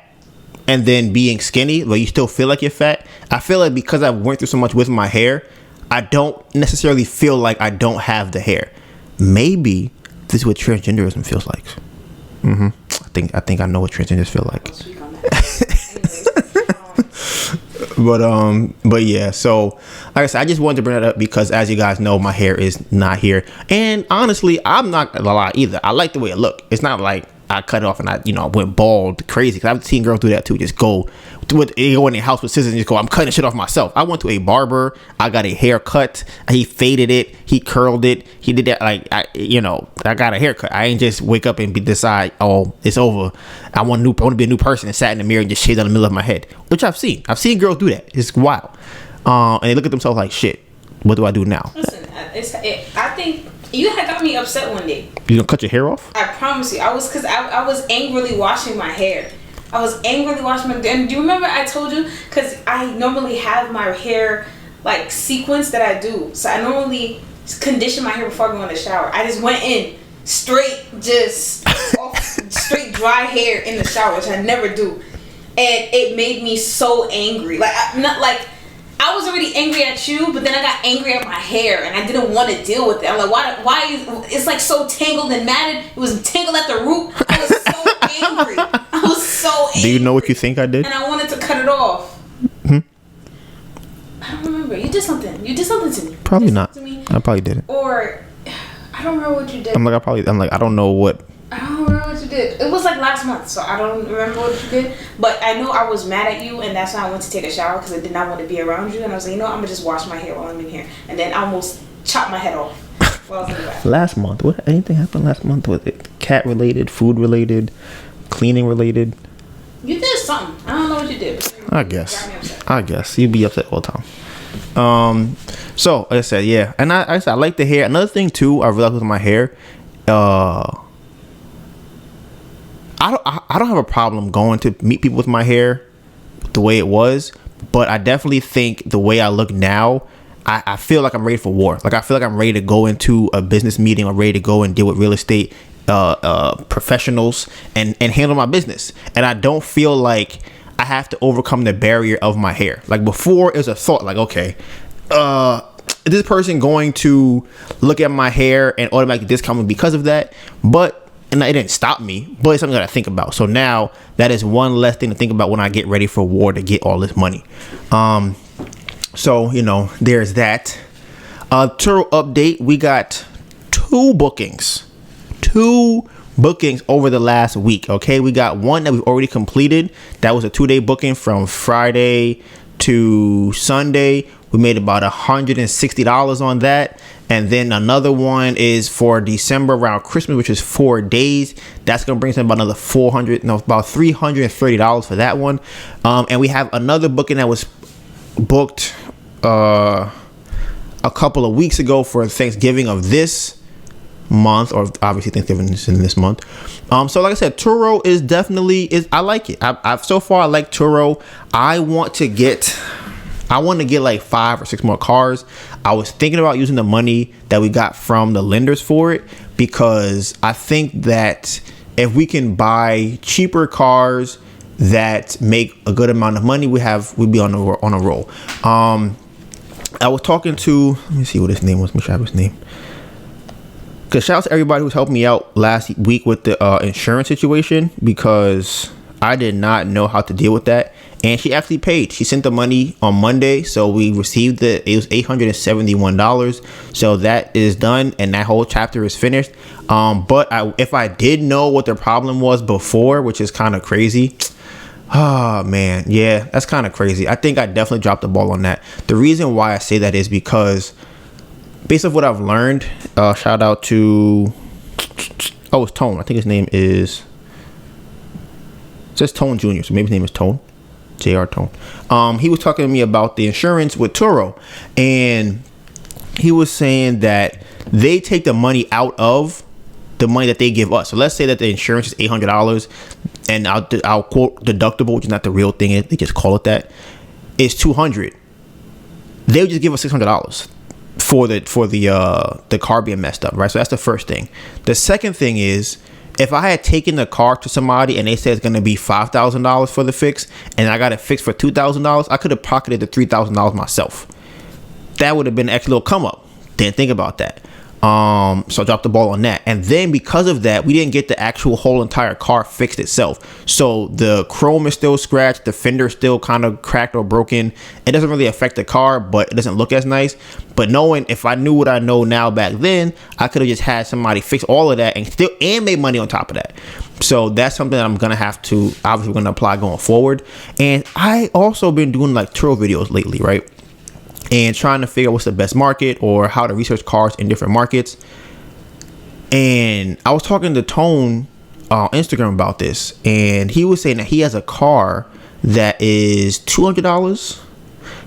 and then being skinny, but you still feel like you're fat. I feel like because I went through so much with my hair, I don't necessarily feel like I don't have the hair. Maybe this is what transgenderism feels like. I think I know what transgenders feel like. But yeah, so like I said, I just wanted to bring that up because, as you guys know, my hair is not here, and honestly, I'm not gonna lie either. I like the way it look. It's not like I cut it off and I went bald crazy, because I've seen girls do that too. Just go in their house with scissors and just go, I'm cutting shit off myself. I went to a barber. I got a haircut. He faded it. He curled it. He did that. Like, I got a haircut. I ain't just wake up and decide, oh, it's over. I want to be a new person, and sat in the mirror and just shaved down the middle of my head, which I've seen. I've seen girls do that. It's wild. And they look at themselves like, shit, what do I do now? Listen, I think you had got me upset one day. You gonna cut your hair off? I promise you. I was angrily washing my hair. And do you remember I told you? Because I normally have my hair like sequence that I do. So I normally condition my hair before I go in the shower. I just went in straight dry hair in the shower, which I never do. And it made me so angry. I was already angry at you, but then I got angry at my hair, and I didn't want to deal with it. I'm like, why it's like so tangled and matted. It was tangled at the root. I was so angry. Do you know what you think I did? And I wanted to cut it off. I don't remember. You did something to me. Probably not. I probably did it. Or I don't remember what you did. I don't know what. I don't remember what you did. It was like last month, so I don't remember what you did. But I know I was mad at you, and that's why I went to take a shower, because I did not want to be around you. And I was like, I'm gonna just wash my hair while I'm in here. And then I almost chopped my head off while I was in the bathroom. Last month, what? Anything happened last month? Was it cat related, food related, cleaning related? You did something. I don't know what you did. I guess you'd be upset all the time. So like I said, yeah, and I like the hair. Another thing too, I realized with my hair, I don't have a problem going to meet people with my hair the way it was, but I definitely think the way I look now, I feel like I'm ready for war. Like I feel like I'm ready to go into a business meeting or ready to go and deal with real estate professionals and handle my business. And I don't feel like I have to overcome the barrier of my hair. Like before, it was a thought like, okay, is this person going to look at my hair and automatically discount me because of that? And it didn't stop me, but it's something that I think about. So now that is one less thing to think about when I get ready for war to get all this money. So, there's that. Turo update. We got two bookings over the last week. Okay. We got one that we've already completed. That was a 2-day booking from Friday to Sunday. We made about $160 on that. And then another one is for December around Christmas, which is 4 days. That's going to bring us about another about $330 for that one. And we have another booking that was booked a couple of weeks ago for Thanksgiving of this month, or obviously Thanksgiving is in this month. So like I said, Turo is definitely I like it. I've so far I like Turo. I want to get like 5 or 6 more cars. I was thinking about using the money that we got from the lenders for it, because I think that if we can buy cheaper cars that make a good amount of money, we'd be on a roll. I was talking to, let me see what his name was. Let me have his name. Because shout out to everybody who's helped me out last week with the insurance situation, because I did not know how to deal with that. And she actually paid. She sent the money on Monday, so we received it. It was $871. So that is done, and that whole chapter is finished. But if I did know what the problem was before, which is kind of crazy. Oh man, yeah, that's kind of crazy. I think I definitely dropped the ball on that. The reason why I say that is because, based on what I've learned, shout out to it's Tone. I think his name is. It says Tone Jr. So maybe his name is Tone. JR Tone. He was talking to me about the insurance with Turo, and he was saying that they take the money out of the money that they give us. So let's say that the insurance is $800, and our quote deductible, which is not the real thing, they just call it that, is $200. They would just give us $600 for the car being messed up, right? So that's the first thing. The second thing is, if I had taken the car to somebody and they said it's going to be $5,000 for the fix, and I got it fixed for $2,000, I could have pocketed the $3,000 myself. That would have been an extra little come up. Didn't think about that. So I dropped the ball on that. And then because of that, we didn't get the actual whole entire car fixed itself. So the chrome is still scratched. The fender is still kind of cracked or broken. It doesn't really affect the car, but it doesn't look as nice. But knowing, if I knew what I know now back then, I could have just had somebody fix all of that and made money on top of that. So that's something that I'm going to have to, obviously, we're going to apply going forward. And I also been doing like Turo videos lately, right? And trying to figure out what's the best market or how to research cars in different markets. And I was talking to Tone on Instagram about this, and he was saying that he has a car that is $200.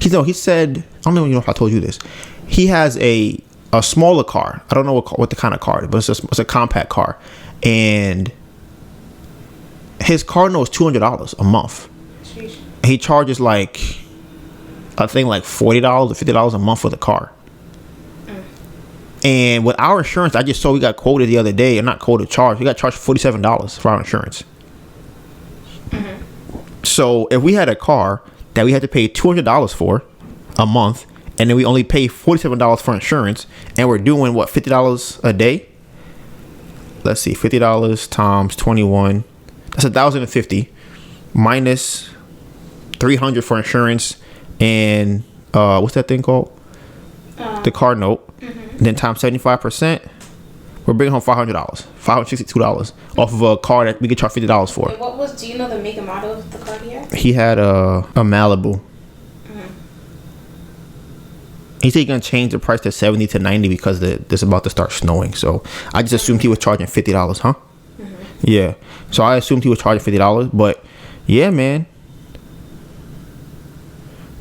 He said, I don't even know if I told you this. He has a smaller car. I don't know what the kind of car it is, but it's a compact car. And his car note is $200 a month. Jeez. He charges I think like $40 or $50 a month for the car. And with our insurance, I just saw we got quoted the other day, or not quoted, charged. We got charged $47 for our insurance. Mm-hmm. So if we had a car that we had to pay $200 for a month, and then we only pay $47 for insurance, and we're doing what, $50 a day? Let's see, $50 times 21. That's $1,050 minus $300 for insurance. And what's that thing called? The car note. Mm-hmm. Then times 75%, we're bringing home $500, $562 off of a car that we could charge $50 for. Wait, do you know the make and model of the car he had? He had a Malibu. Mm-hmm. He said he's gonna change the price to $70 to $90 because it's about to start snowing. So I just assumed he was charging $50, huh? Mm-hmm. Yeah. So I assumed he was charging $50, but yeah, man.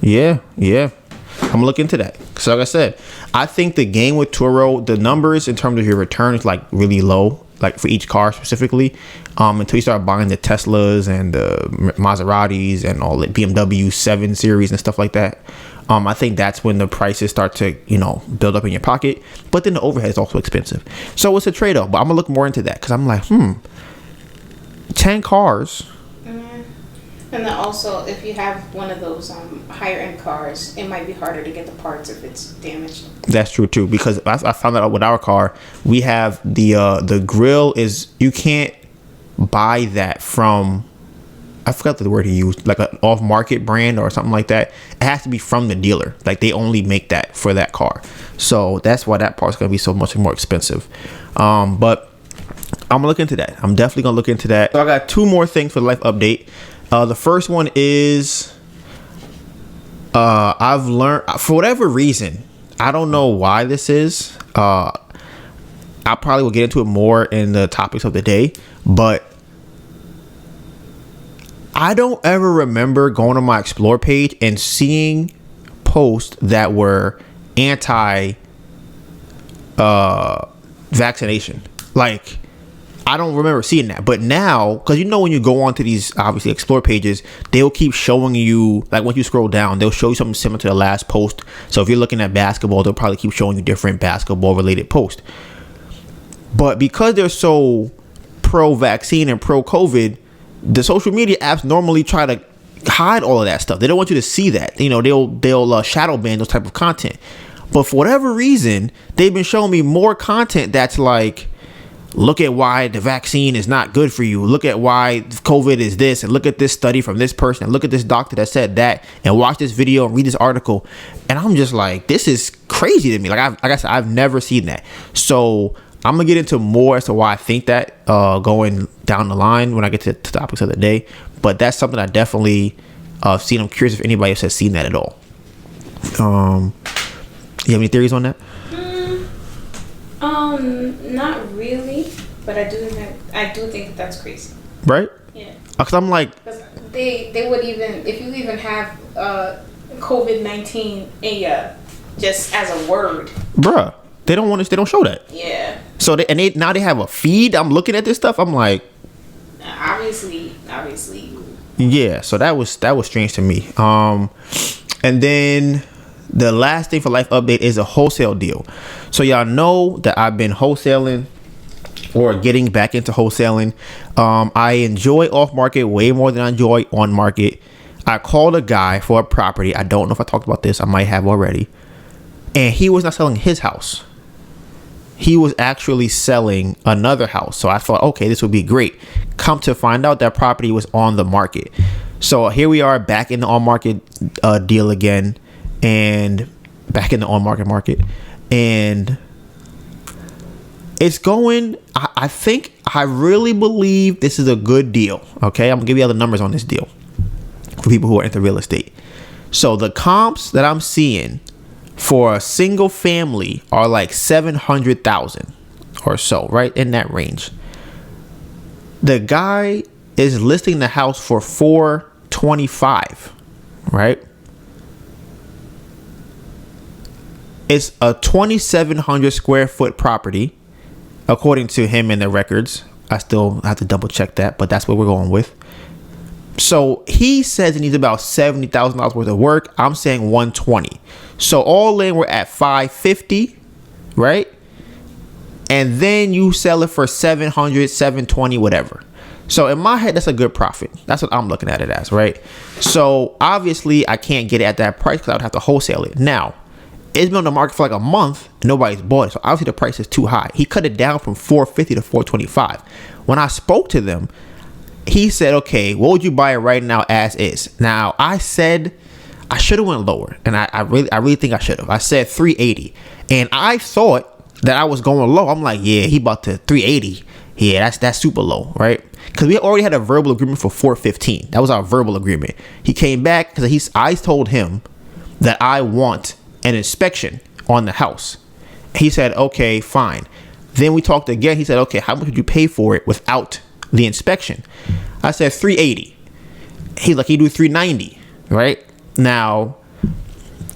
Yeah. I'm gonna look into that. So like I said, I think the game with Turo, the numbers in terms of your return is like really low. like for each car specifically, until you start buying the Teslas and the Maseratis and all the BMW 7 Series and stuff like that. I think that's when the prices start to, build up in your pocket. But then the overhead is also expensive. So it's a trade-off. But I'm going to look more into that because I'm like, 10 cars. Mm-hmm. And then also, if you have one of those higher-end cars, it might be harder to get the parts if it's damaged. That's true, too. Because I found out with our car, we have the grill is, you can't buy that from... I forgot the word he used, like an off-market brand or something like that. It has to be from the dealer. Like they only make that for that car. So that's why that part's going to be so much more expensive. But I'm going to look into that. I'm definitely going to look into that. So I got 2 more things for the life update. The first one is I've learned, for whatever reason, I don't know why this is. I probably will get into it more in the topics of the day, but I don't ever remember going on my Explore page and seeing posts that were anti-vaccination. Like, I don't remember seeing that. But now, because when you go onto these, obviously, Explore pages, they'll keep showing you, like, once you scroll down, they'll show you something similar to the last post. So if you're looking at basketball, they'll probably keep showing you different basketball-related posts. But because they're so pro-vaccine and pro-COVID, the social media apps normally try to hide all of that stuff. They don't want you to see that. They'll shadow ban those type of content. But for whatever reason, they've been showing me more content that's like, look at why the vaccine is not good for you. Look at why COVID is this, and look at this study from this person, and look at this doctor that said that, and watch this video and read this article. And I'm just like, this is crazy to me. Like I said, I've never seen that. So I'm gonna get into more as to why I think that going down the line when I get to the topics of the day. But that's something I definitely seen. I'm curious if anybody else has seen that at all. You have any theories on that? Not really, but I do think that's crazy. Right? Yeah. Because I'm like, they would even, if you even have COVID-19 just as a word, bruh. They don't want us. They don't show that. Yeah. So now they have a feed. I'm looking at this stuff. I'm like, obviously. Yeah. So that was strange to me. And then the last thing for life update is a wholesale deal. So y'all know that I've been wholesaling or getting back into wholesaling. I enjoy off market way more than I enjoy on market. I called a guy for a property. I don't know if I talked about this. I might have already. And he was not selling his house. He was actually selling another house. So I thought, okay, this would be great. Come to find out, that property was on the market. So here we are back in the on-market deal again. And back in the on-market market. And it's going, I really believe this is a good deal. Okay, I'm going to give you other numbers on this deal for people who are into real estate. So the comps that I'm seeing for a single family are like 700,000 or so, right in that range. The guy is listing the house for 425, right? It's a 2,700 square foot property, according to him in the records. I still have to double check that, but that's what we're going with. So he says it needs about $70,000 worth of work. I'm saying 120. So all in, we're at 550, right? And then you sell it for 700, 720, whatever. So in my head, that's a good profit. That's what I'm looking at it as, right? So obviously, I can't get it at that price because I would have to wholesale it. Now, it's been on the market for like a month. Nobody's bought it. So obviously, the price is too high. He cut it down from 450 to 425. When I spoke to them, he said, okay, what would you buy it right now as is? Now, I said I should have went lower. And I really think I should have. I said 380. And I thought that I was going low. I'm like, yeah, he bought to 380. Yeah, that's super low, right? Because we already had a verbal agreement for 415. That was our verbal agreement. He came back because I told him that I want an inspection on the house. He said, okay, fine. Then we talked again. He said, okay, how much would you pay for it without the inspection? I said 380. He's like, he do 390, right? Now,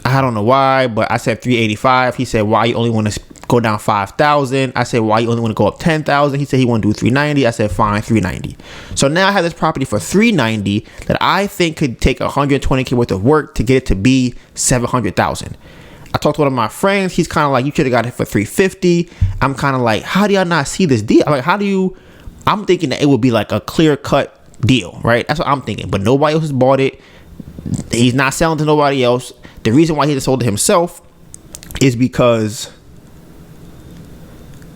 I don't know why, but I said 385. He said, why you only want to go down 5,000. I said, why you only want to go up 10,000? He said he want to do 390. I said, fine, 390. So now I have this property for 390 that I think could take 120K worth of work to get it to be 700,000. I talked to one of my friends. He's kind of like, you should have got it for 350. I'm kind of like, how do y'all not see this deal? I'm like, I'm thinking that it would be like a clear cut deal, right? That's what I'm thinking. But nobody else has bought it. He's not selling to nobody else. The reason why he sold it himself is because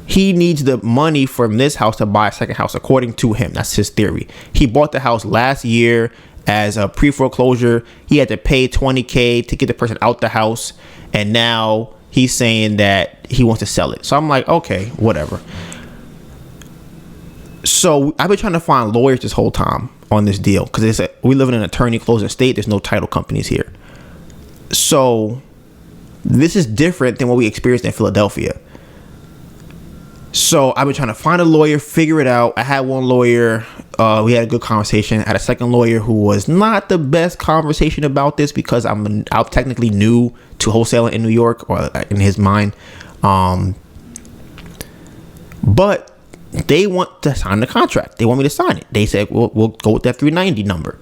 he needs the money from this house to buy a second house, according to him. That's his theory. He bought the house last year as a pre-foreclosure. He had to pay $20K to get the person out the house. And now he's saying that he wants to sell it. So I'm like, okay, whatever. So I've been trying to find lawyers this whole time on this deal because we live in an attorney closing state. There's no title companies here. So this is different than what we experienced in Philadelphia. So I've been trying to find a lawyer, figure it out. I had one lawyer. We had a good conversation. I had a second lawyer who was not the best conversation about this because I'm technically new to wholesaling in New York, or in his mind. But they want to sign the contract. They want me to sign it. They said, we'll go with that 390 number.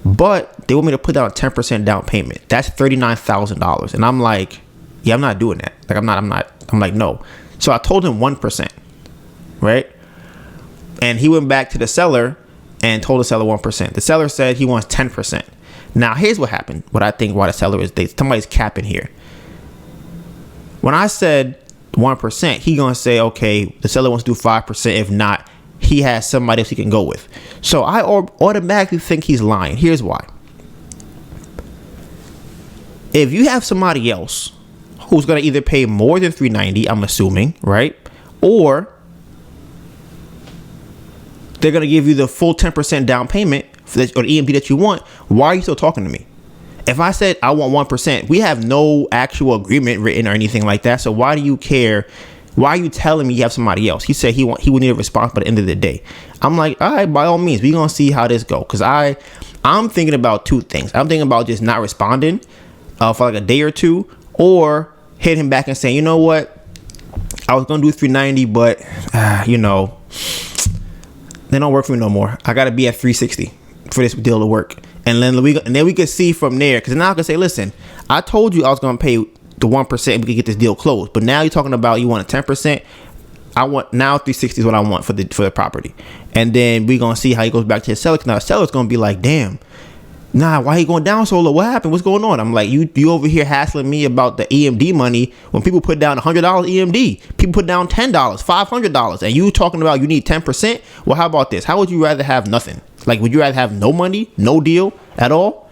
But they want me to put down a 10% down payment. That's $39,000. And I'm like, yeah, I'm not doing that. Like, I'm like, no. So I told him 1%, right? And he went back to the seller and told the seller 1%. The seller said he wants 10%. Now, here's what happened. What I think why the seller is, somebody's capping here. When I said 1%, he gonna say, okay, the seller wants to do 5%. If not, he has somebody else he can go with. So I automatically think he's lying. Here's why. If you have somebody else who's going to either pay more than $390, I'm assuming, right? Or they're going to give you the full 10% down payment for that, or the EMD that you want, why are you still talking to me? If I said I want 1%, we have no actual agreement written or anything like that. So why do you care? Why are you telling me you have somebody else? He said he would need a response by the end of the day. I'm like, all right, by all means, we're going to see how this goes. Because I'm thinking about two things. I'm thinking about just not responding for like a day or two, or hit him back and saying, you know what, I was going to do 390, but, they don't work for me no more. I got to be at 360 for this deal to work. And then we could see from there. Because now I can say, listen, I told you I was going to pay the 1% and we could get this deal closed. But now you're talking about you want a 10%. I want now 360 is what I want for the property. And then we're going to see how he goes back to his seller. Because now the seller's going to be like, damn. Nah, why he going down so low? What happened? What's going on? I'm like, you over here hassling me about the EMD money when people put down $100 EMD. People put down $10, $500, and you talking about you need 10%? Well, how about this? How would you rather have nothing? Like, would you rather have no money, no deal at all?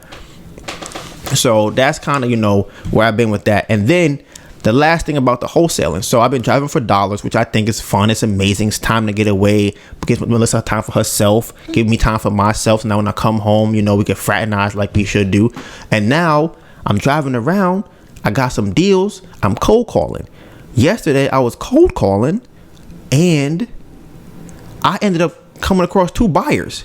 So that's kind of, where I've been with that. And then the last thing about the wholesaling. So I've been driving for dollars, which I think is fun. It's amazing. It's time to get away. Gives Melissa time for herself. Give me time for myself. So now when I come home, we can fraternize like we should do. And now I'm driving around. I got some deals. I'm cold calling. Yesterday I was cold calling and I ended up coming across two buyers.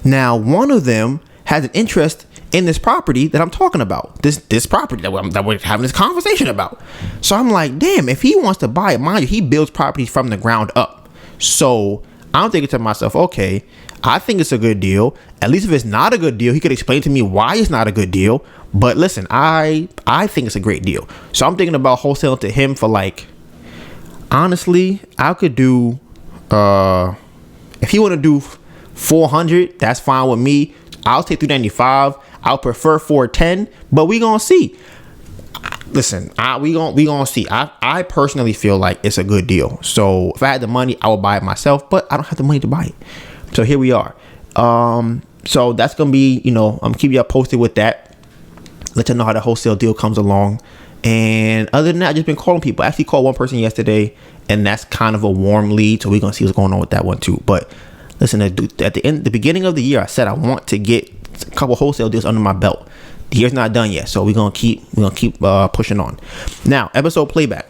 Now one of them has an interest in this property that I'm talking about, this property that we're having this conversation about. So I'm like, damn, if he wants to buy it, mind you, he builds properties from the ground up. So I'm thinking to myself, okay, I think it's a good deal. At least if it's not a good deal, he could explain to me why it's not a good deal. But listen, I think it's a great deal. So I'm thinking about wholesaling to him for like, honestly, I could do, if he want to do 400, that's fine with me. I'll take 395. I'll prefer 410, but we gonna see. Listen, we gonna see. I personally feel like it's a good deal. So if I had the money, I would buy it myself, but I don't have the money to buy it. So here we are. So that's gonna be, I'm keeping y'all posted with that. Let you know how the wholesale deal comes along. And other than that, I've just been calling people. I actually called one person yesterday, and that's kind of a warm lead. So we're gonna see what's going on with that one too. But listen, at the beginning of the year, I said I want to get a couple wholesale deals under my belt. The year's not done yet, so we're gonna keep pushing on. Now, episode playback.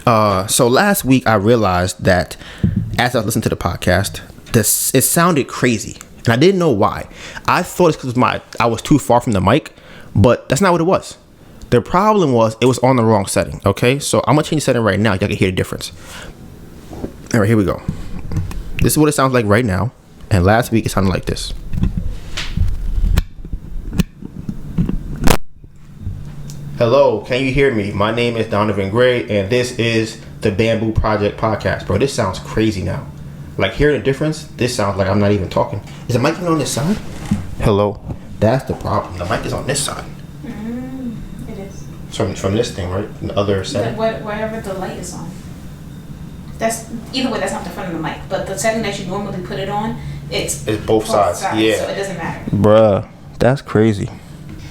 So last week I realized that as I was listening to the podcast, it sounded crazy, and I didn't know why. I thought it's because I was too far from the mic, but that's not what it was. The problem was it was on the wrong setting. Okay, so I'm gonna change the setting right now. Y'all can hear the difference. All right, here we go. This is what it sounds like right now, and last week it sounded like this. Hello, can you hear me? My name is Donivan Gray, and this is the Bamboo Project podcast. Bro, this sounds crazy now. Like, hearing the difference, this sounds like I'm not even talking. Is the mic even on this side? Hello. That's the problem. The mic is on this side. It is. From this thing, right? The other setting. Wherever the light is on. That's either way. That's not the front of the mic, but the setting that you normally put it on, it's both sides. Yeah. So it doesn't matter. Bruh, that's crazy.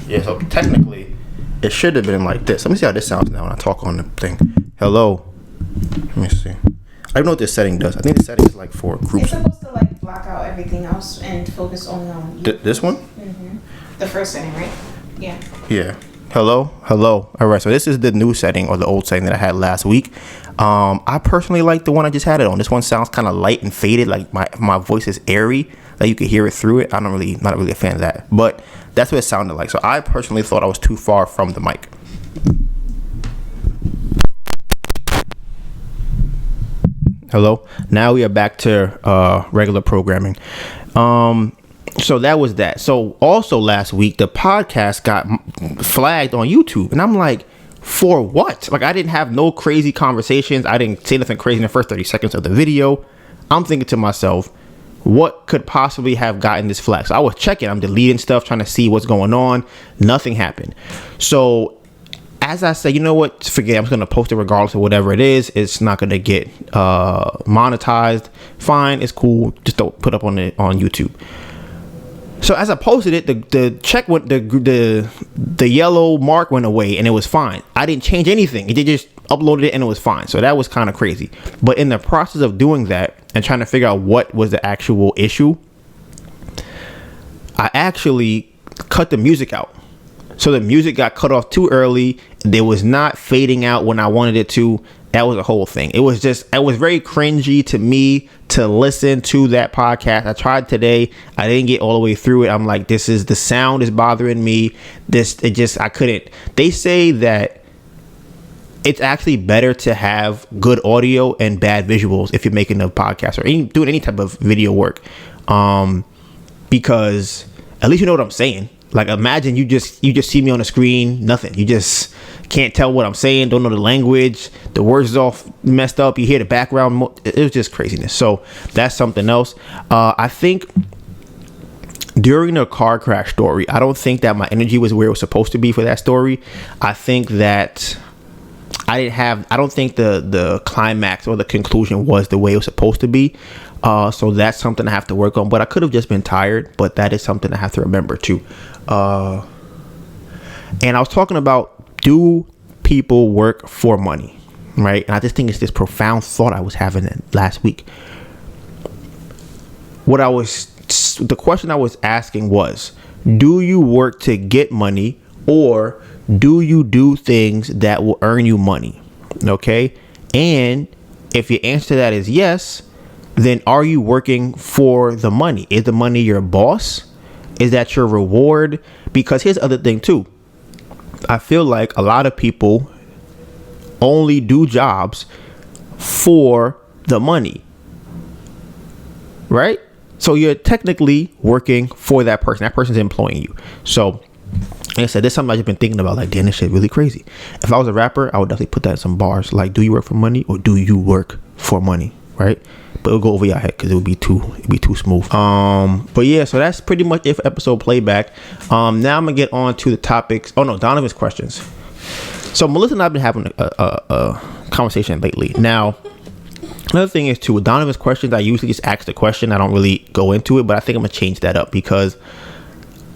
Yeah. So technically, it should have been like this. Let me see how this sounds now when I talk on the thing. Hello. Let me see. I don't know what this setting does. I think the setting is like for groups. It's supposed to like block out everything else and focus only on you. This one? Mm-hmm. The first setting, right? Yeah. Yeah. Hello. All right. So this is the new setting or the old setting that I had last week. I personally like the one I just had it on. This one sounds kind of light and faded. Like my voice is airy. Like you can hear it through it. Not really a fan of that. But that's what it sounded like. So I personally thought I was too far from the mic. Hello. Now we are back to regular programming. So that was that. So also last week, the podcast got flagged on YouTube. And I'm like, for what? Like, I didn't have no crazy conversations. I didn't say nothing crazy in the first 30 seconds of the video. I'm thinking to myself, what could possibly have gotten this flag? So I was checking. I'm deleting stuff, trying to see what's going on. Nothing happened. So as I said, you know what? Forget it. I'm just going to post it regardless of whatever it is. It's not going to get monetized. Fine. It's cool. Just don't put up on YouTube. So as I posted it, the check went, the yellow mark went away and it was fine. I didn't change anything. It just uploaded it and it was fine. So that was kind of crazy. But in the process of doing that and trying to figure out what was the actual issue, I actually cut the music out. So the music got cut off too early. It was not fading out when I wanted it to. That was a whole thing. It was very cringy to me to listen to that podcast. I tried today. I didn't get all the way through it. I'm like, the sound is bothering me. I couldn't. They say that it's actually better to have good audio and bad visuals if you're making a podcast or doing any type of video work. Because at least you know what I'm saying. Like, imagine you just see me on the screen, nothing. You just can't tell what I'm saying, don't know the language, the words is all messed up, you hear the background. It was just craziness. So that's something else. I think during the car crash story, I don't think that my energy was where it was supposed to be for that story. I think that I don't think the climax or the conclusion was the way it was supposed to be. So that's something I have to work on, but I could have just been tired, but that is something I have to remember too. And I was talking about, do people work for money? Right. And I just think it's this profound thought I was having last week. The question I was asking was, do you work to get money, or do you do things that will earn you money? Okay. And if your answer to that is yes, then are you working for the money? Is the money your boss? Is that your reward? Because here's the other thing too. I feel like a lot of people only do jobs for the money, right? So you're technically working for that person. That person's employing you. So like I said, this is something I've just been thinking about. Like, damn, this shit really crazy. If I was a rapper, I would definitely put that in some bars. Like, do you work for money, or do you work for money? Right? But it'll go over your head because it'd be too smooth. But yeah, so that's pretty much it for episode playback. Now I'm gonna get on to the topics. Oh no, Donovan's questions. So Melissa and I've been having a conversation lately. Now, another thing is too, with Donovan's questions, I usually just ask the question. I don't really go into it, but I think I'm gonna change that up, because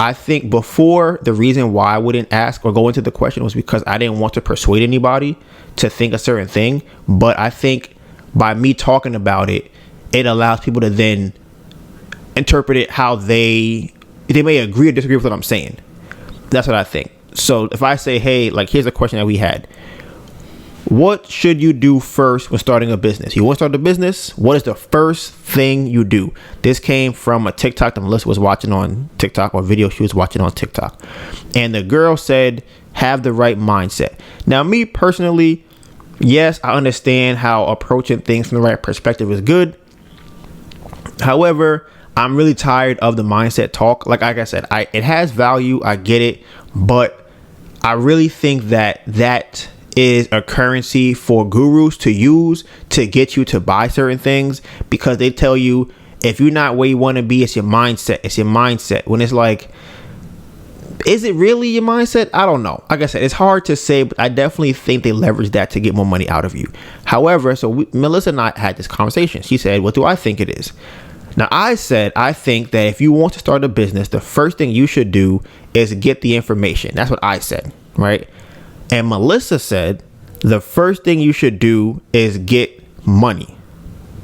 I think before, the reason why I wouldn't ask or go into the question was because I didn't want to persuade anybody to think a certain thing. But I think by me talking about it, it allows people to then interpret it how they may agree or disagree with what I'm saying. That's what I think. So if I say, hey, like, here's a question that we had. What should you do first when starting a business? You want to start a business? What is the first thing you do? This came from a TikTok that Melissa was watching on TikTok, or video she was watching on TikTok. And the girl said, have the right mindset. Now, me personally, yes, I understand how approaching things from the right perspective is good. However, I'm really tired of the mindset talk. Like I said, it has value. I get it. But I really think that is a currency for gurus to use to get you to buy certain things, because they tell you if you're not where you want to be, it's your mindset. It's your mindset. When it's like, is it really your mindset? I don't know. Like I said, it's hard to say, but I definitely think they leverage that to get more money out of you. However, Melissa and I had this conversation. She said, what do I think it is? Now, I said, I think that if you want to start a business, the first thing you should do is get the information. That's what I said, right? And Melissa said, the first thing you should do is get money.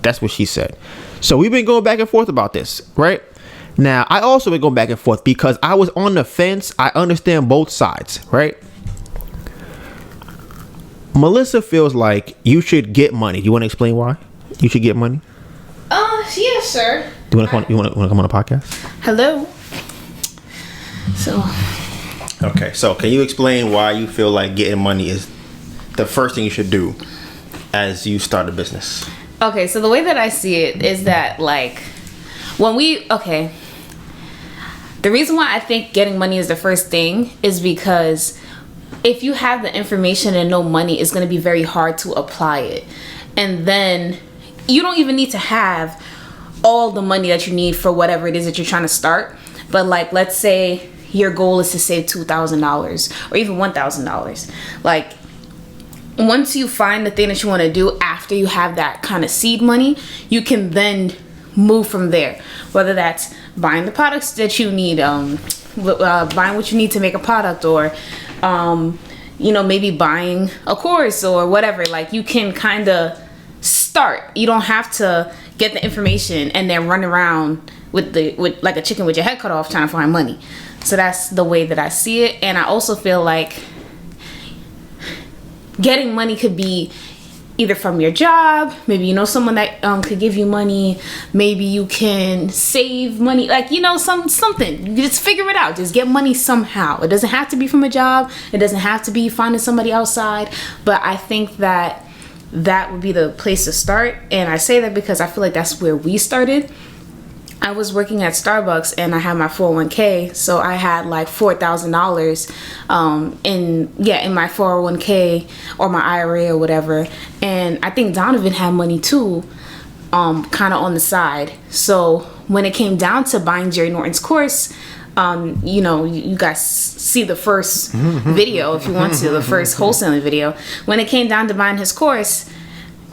That's what she said. So we've been going back and forth about this, right? Now, I also been going back and forth because I was on the fence. I understand both sides, right? Melissa feels like you should get money. You want to explain why you should get money? Yeah, sure. You want to come on a podcast? Hello. Okay, so can you explain why you feel like getting money is the first thing you should do as you start a business? Okay, so the way that I see it is that, like, the reason why I think getting money is the first thing is because if you have the information and no money, it's going to be very hard to apply it. And then you don't even need to have all the money that you need for whatever it is that you're trying to start. But, like, let's say your goal is to save $2,000 or even $1,000. Like, once you find the thing that you want to do after you have that kind of seed money, you can then move from there. Whether that's buying the products that you need, buying what you need to make a product, or maybe buying a course or whatever. Like, you can kind of start. You don't have to get the information and then run around with like a chicken with your head cut off trying to find money. So that's the way that I see it. And I also feel like getting money could be either from your job, maybe you know someone that could give you money, maybe you can save money, like, something. You just figure it out. Just get money somehow. It doesn't have to be from a job. It doesn't have to be finding somebody outside. But I think that would be the place to start. And I say that because I feel like that's where we started. I was working at Starbucks and I had my 401k, so I had like $4,000 in my 401k or my IRA or whatever. And I think Donivan had money too, kind of on the side. So when it came down to buying Jerry Norton's course, you guys see the first video if you want to, the first wholesaling video. When it came down to buying his course,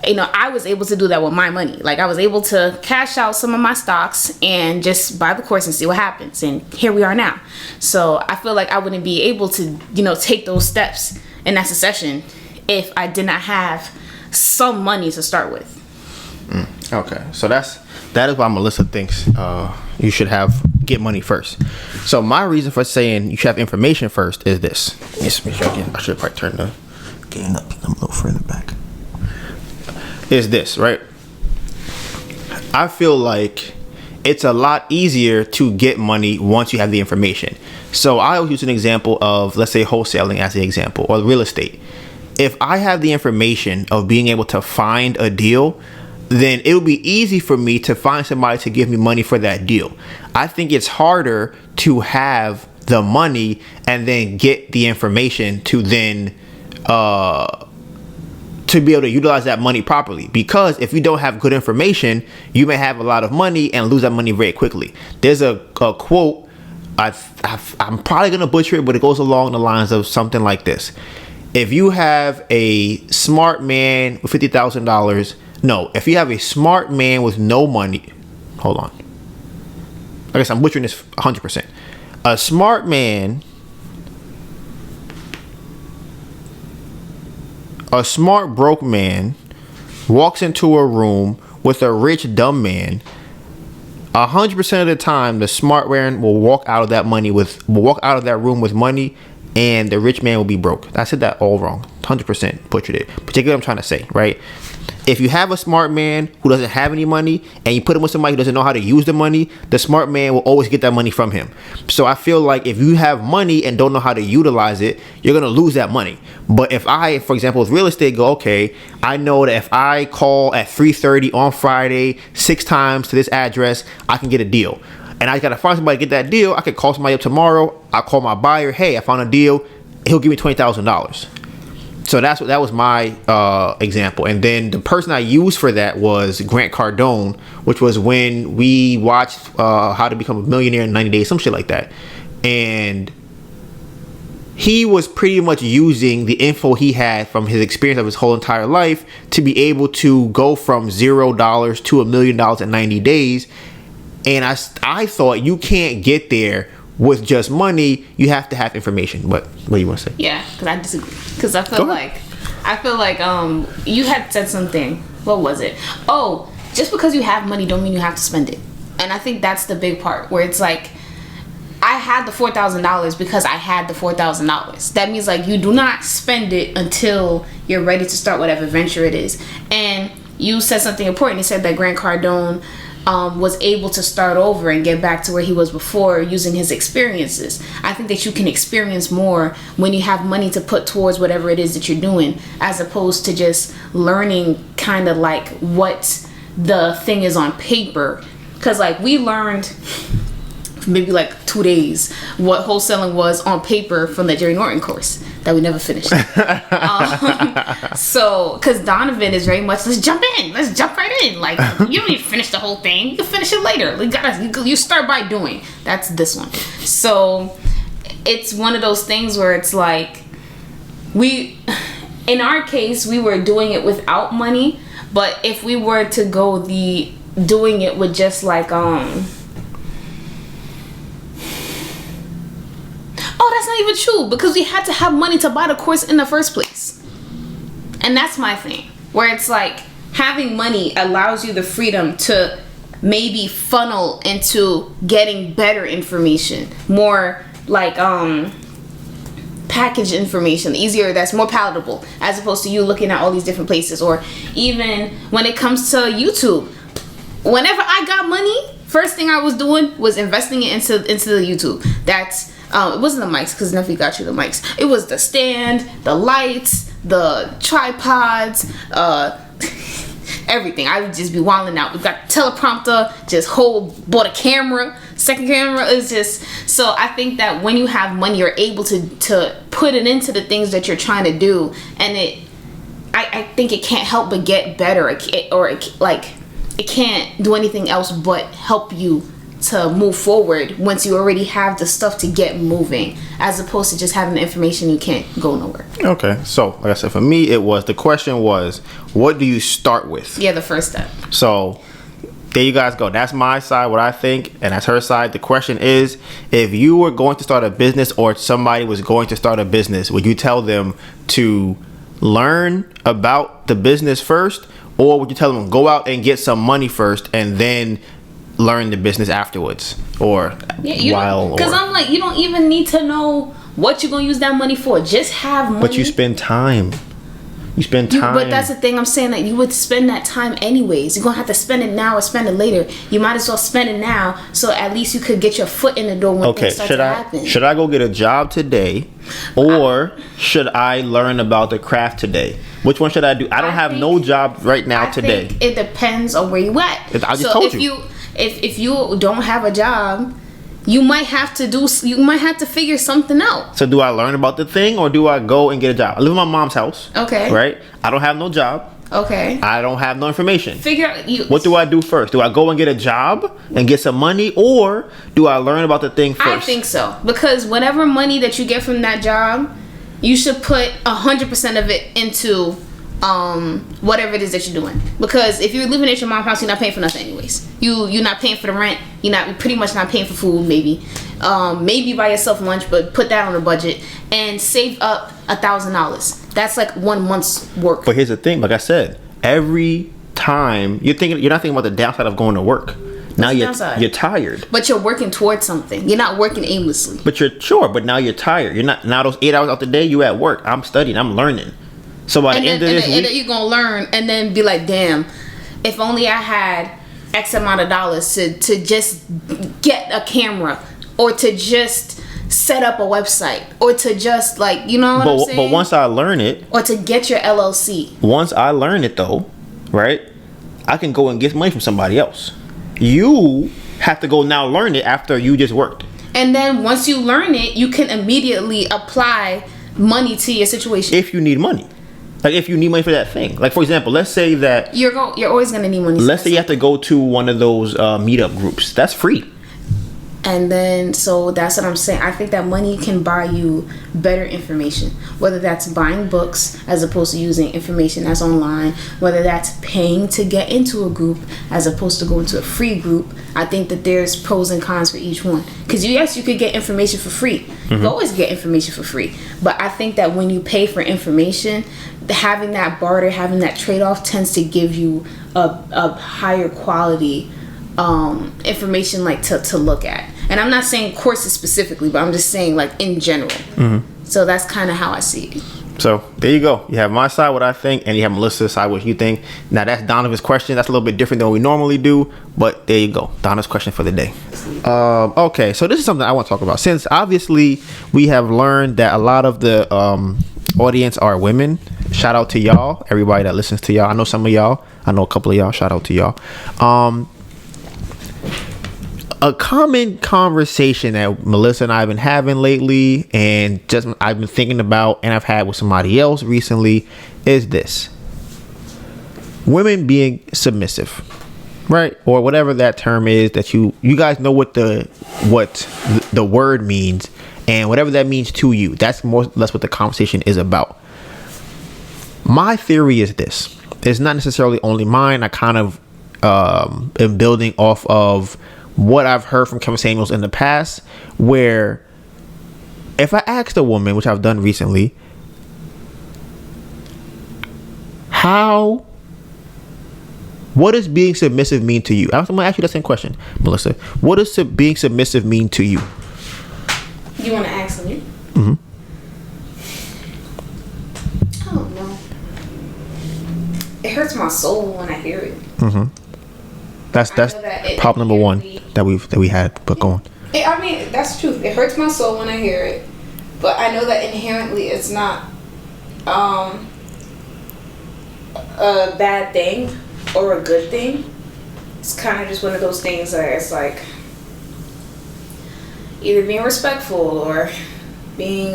I was able to do that with my money. Like, I was able to cash out some of my stocks and just buy the course and see what happens. And here we are now. So I feel like I wouldn't be able to, take those steps in that succession if I did not have some money to start with. Okay. So that is why Melissa thinks you should get money first. So my reason for saying you should have information first is this. Yes, I should probably turn the gain up a little further back. Is this, right? I feel like it's a lot easier to get money once you have the information. So I always use an example of, let's say, wholesaling as the example, or real estate. If I have the information of being able to find a deal, then it will be easy for me to find somebody to give me money for that deal. I think it's harder to have the money and then get the information to then to be able to utilize that money properly. Because if you don't have good information, you may have a lot of money and lose that money very quickly. There's a quote, I'm probably going to butcher it, but it goes along the lines of something like this. If you have a smart man with $50,000, if you have a smart man with no money, hold on. I guess I'm butchering this 100%. A smart broke man walks into a room with a rich dumb man. 100% of the time, the smart man will walk out of that room with money, and the rich man will be broke. I said that all wrong. 100% butchered it. Particularly, what I'm trying to say, right? If you have a smart man who doesn't have any money and you put him with somebody who doesn't know how to use the money, the smart man will always get that money from him. So I feel like if you have money and don't know how to utilize it, you're going to lose that money. But if I, for example, with real estate, go, okay, I know that if I call at 3:30 on Friday 6 times to this address, I can get a deal. And I got to find somebody to get that deal. I could call somebody up tomorrow. I'll call my buyer. Hey, I found a deal. He'll give me $20,000. So that was my example. And then the person I used for that was Grant Cardone, which was when we watched How to Become a Millionaire in 90 Days, some shit like that. And he was pretty much using the info he had from his experience of his whole entire life to be able to go from $0 to $1 million in 90 days. And I thought you can't get there with just money. You have to have information. What do you want to say? Yeah, because I disagree. Because I feel like you had said something. What was it? Oh, just because you have money don't mean you have to spend it. And I think that's the big part where it's like, I had the $4,000 because I had the $4,000. That means like you do not spend it until you're ready to start whatever venture it is. And you said something important. You said that Grant Cardone was able to start over and get back to where he was before using his experiences. I think that you can experience more when you have money to put towards whatever it is that you're doing, as opposed to just learning kind of like what the thing is on paper. Because like we learned maybe like 2 days what wholesaling was on paper from the Jerry Norton course that we never finished. So because Donivan is very much, let's jump right in, like you don't need to finish the whole thing, you can finish it later. You start by doing. That's this one. So it's one of those things where it's like in our case we were doing it without money, but if we were to go doing it with just like oh, that's not even true, because we had to have money to buy the course in the first place. And that's my thing, where it's like having money allows you the freedom to maybe funnel into getting better information, more like packaged information, easier, that's more palatable, as opposed to you looking at all these different places. Or even when it comes to YouTube, whenever I got money, first thing I was doing was investing it into the YouTube. That's it wasn't the mics, because Nephew got you the mics. It was the stand, the lights, the tripods, everything. I would just be wilding out. We got teleprompter, bought a camera, second camera. Is just, so I think that when you have money, you're able to put it into the things that you're trying to do, and I think it can't help but get better. It can't do anything else but help you to move forward once you already have the stuff to get moving, as opposed to just having the information you can't go nowhere. Okay, so like I said, for me the question was, what do you start with? Yeah, the first step. So there you guys go. That's my side, what I think, and that's her side. The question is, if you were going to start a business, or somebody was going to start a business, would you tell them to learn about the business first, or would you tell them go out and get some money first and then learn the business afterwards? Or because I'm like, you don't even need to know what you're gonna use that money for. Just have money. But you spend time. But that's the thing, I'm saying that you would spend that time anyways. You're gonna have to spend it now or spend it later. You might as well spend it now, so at least you could get your foot in the door when things start to happen. Should I go get a job today, or should I learn about the craft today? Which one should I do? I don't have no job right now today. Think it depends on where you at. I just told you. If you don't have a job, you might have to figure something out. So do I learn about the thing, or do I go and get a job? I live in my mom's house. Okay. Right? I don't have no job. Okay. I don't have no information. What do I do first? Do I go and get a job and get some money, or do I learn about the thing first? I think so, because whatever money that you get from that job, you should put 100% of it into whatever it is that you're doing. Because if you're living at your mom's house, you're not paying for nothing anyways. You're not paying for the rent. You're pretty much not paying for food. Maybe buy yourself lunch, but put that on a budget and save up $1,000. That's like 1 month's work. But here's the thing, like I said, every time you're not thinking about the downside of going to work. Now you're tired. But you're working towards something. You're not working aimlessly. But now you're tired. You're not, now those 8 hours out the day, you at work. I'm studying, I'm learning. So by the end of this week, and then you're gonna learn, and then be like, damn, if only I had X amount of dollars to just get a camera, or to just set up a website, or to just like, you know what I'm saying? But once I learn it, or to get your LLC. Once I learn it though, right, I can go and get money from somebody else. You have to go now learn it after you just worked. And then once you learn it, you can immediately apply money to your situation. If you need money. Like if you need money for that thing. Like for example, let's say that you're always gonna need money. Let's say you have to go to one of those meetup groups. That's free. And then, so that's what I'm saying. I think that money can buy you better information, whether that's buying books as opposed to using information that's online, whether that's paying to get into a group as opposed to going to a free group. I think that there's pros and cons for each one. Because yes, you could get information for free. You can always get information for free. But I think that when you pay for information, having that barter, having that trade-off tends to give you a higher quality information like to look at. And I'm not saying courses specifically, but I'm just saying like in general. So that's kind of how I see it. So there you go. You have my side, what I think, and you have Melissa's side, what you think. Now that's Donovan's question. That's a little bit different than what we normally do, but there you go. Donna's question for the day. Okay, so this is something I want to talk about. Since obviously we have learned that a lot of the audience are women. Shout out to y'all, everybody that listens to y'all. I know some of y'all. I know a couple of y'all. Shout out to y'all. A common conversation that Melissa and I have been having lately, and just I've been thinking about, and I've had with somebody else recently, is this: women being submissive, right? Or whatever that term is that you guys know what the word means, and whatever that means to you. That's more or less what the conversation is about. My theory is this: it's not necessarily only mine. I kind of am building off of what I've heard from Kevin Samuels in the past, where if I asked a woman, which I've done recently, what does being submissive mean to you? I'm going to ask you that same question, Melissa. What does being submissive mean to you? You want to ask me? I don't know. It hurts my soul when I hear it. That's problem number one that we had. But go on. I mean, that's true. It hurts my soul when I hear it, but I know that inherently it's not a bad thing or a good thing. It's kind of just one of those things that it's like either being respectful or being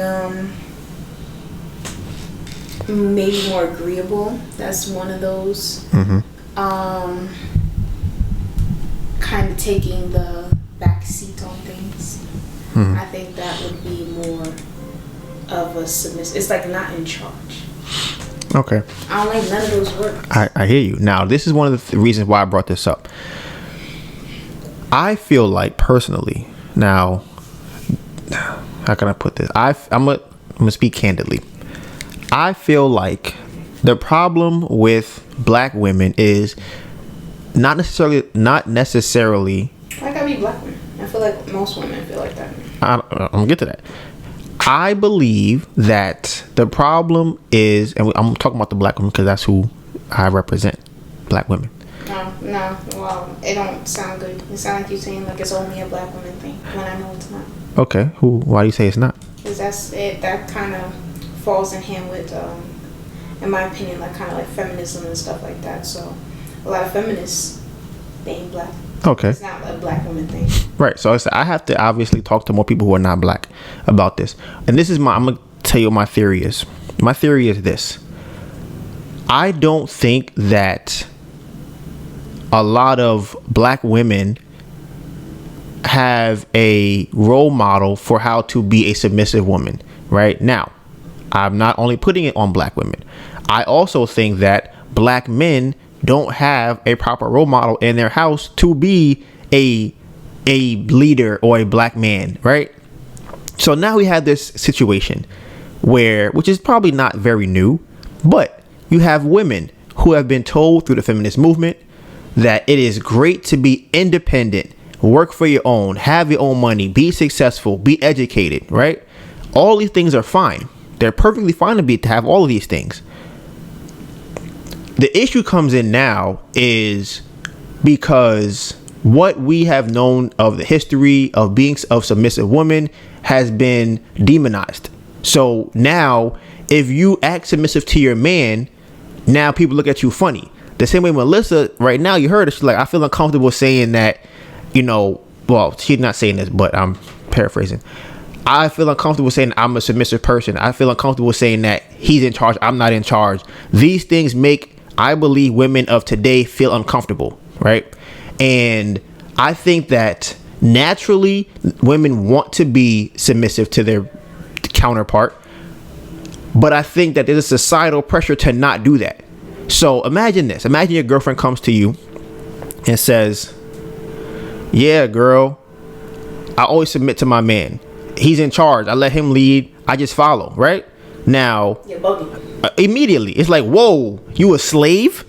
maybe more agreeable. That's one of those. Kind of taking the back seat on things. I think that would be more of a submissive. It's like not in charge. Okay. I don't like none of those words. I hear you. Now, this is one of the reasons why I brought this up. I feel like personally, now, how can I put this? I'm gonna speak candidly. I feel like the problem with black women is not necessarily. Why gotta be black women? I feel like most women feel like that. I'm gonna get to that. I believe that the problem is, and I'm talking about the black women because that's who I represent, black women. No, well, it don't sound good. It sounds like you're saying like it's only a black woman thing when I know it's not. Okay, why do you say it's not? Because that's it. That kind of falls in hand with, in my opinion, like kind of like feminism and stuff like that. So a lot of feminists being black. Okay. It's not a black woman thing. Right. So I have to obviously talk to more people who are not black about this. And this is I'm going to tell you what my theory is. My theory is this. I don't think that a lot of black women have a role model for how to be a submissive woman. Right now, I'm not only putting it on black women. I also think that black men don't have a proper role model in their house to be a leader or a black man, right? So now we have this situation which is probably not very new, but you have women who have been told through the feminist movement that it is great to be independent, work for your own, have your own money, be successful, be educated, right? All these things are fine. They're perfectly fine to have all of these things. the issue comes in now is because what we have known of the history of being of submissive women has been demonized. So now, if you act submissive to your man, now people look at you funny. The same way Melissa, right now, you heard her, she's like, I feel uncomfortable saying that, well, she's not saying this, but I'm paraphrasing. I feel uncomfortable saying I'm a submissive person. I feel uncomfortable saying that he's in charge, I'm not in charge. These things make, I believe, women of today feel uncomfortable, right? And I think that naturally women want to be submissive to their counterpart, but I think that there's a societal pressure to not do that. So imagine this. Imagine your girlfriend comes to you and says, yeah, girl, I always submit to my man. He's in charge. I let him lead. I just follow, right? Now, immediately, it's like, whoa, you a slave?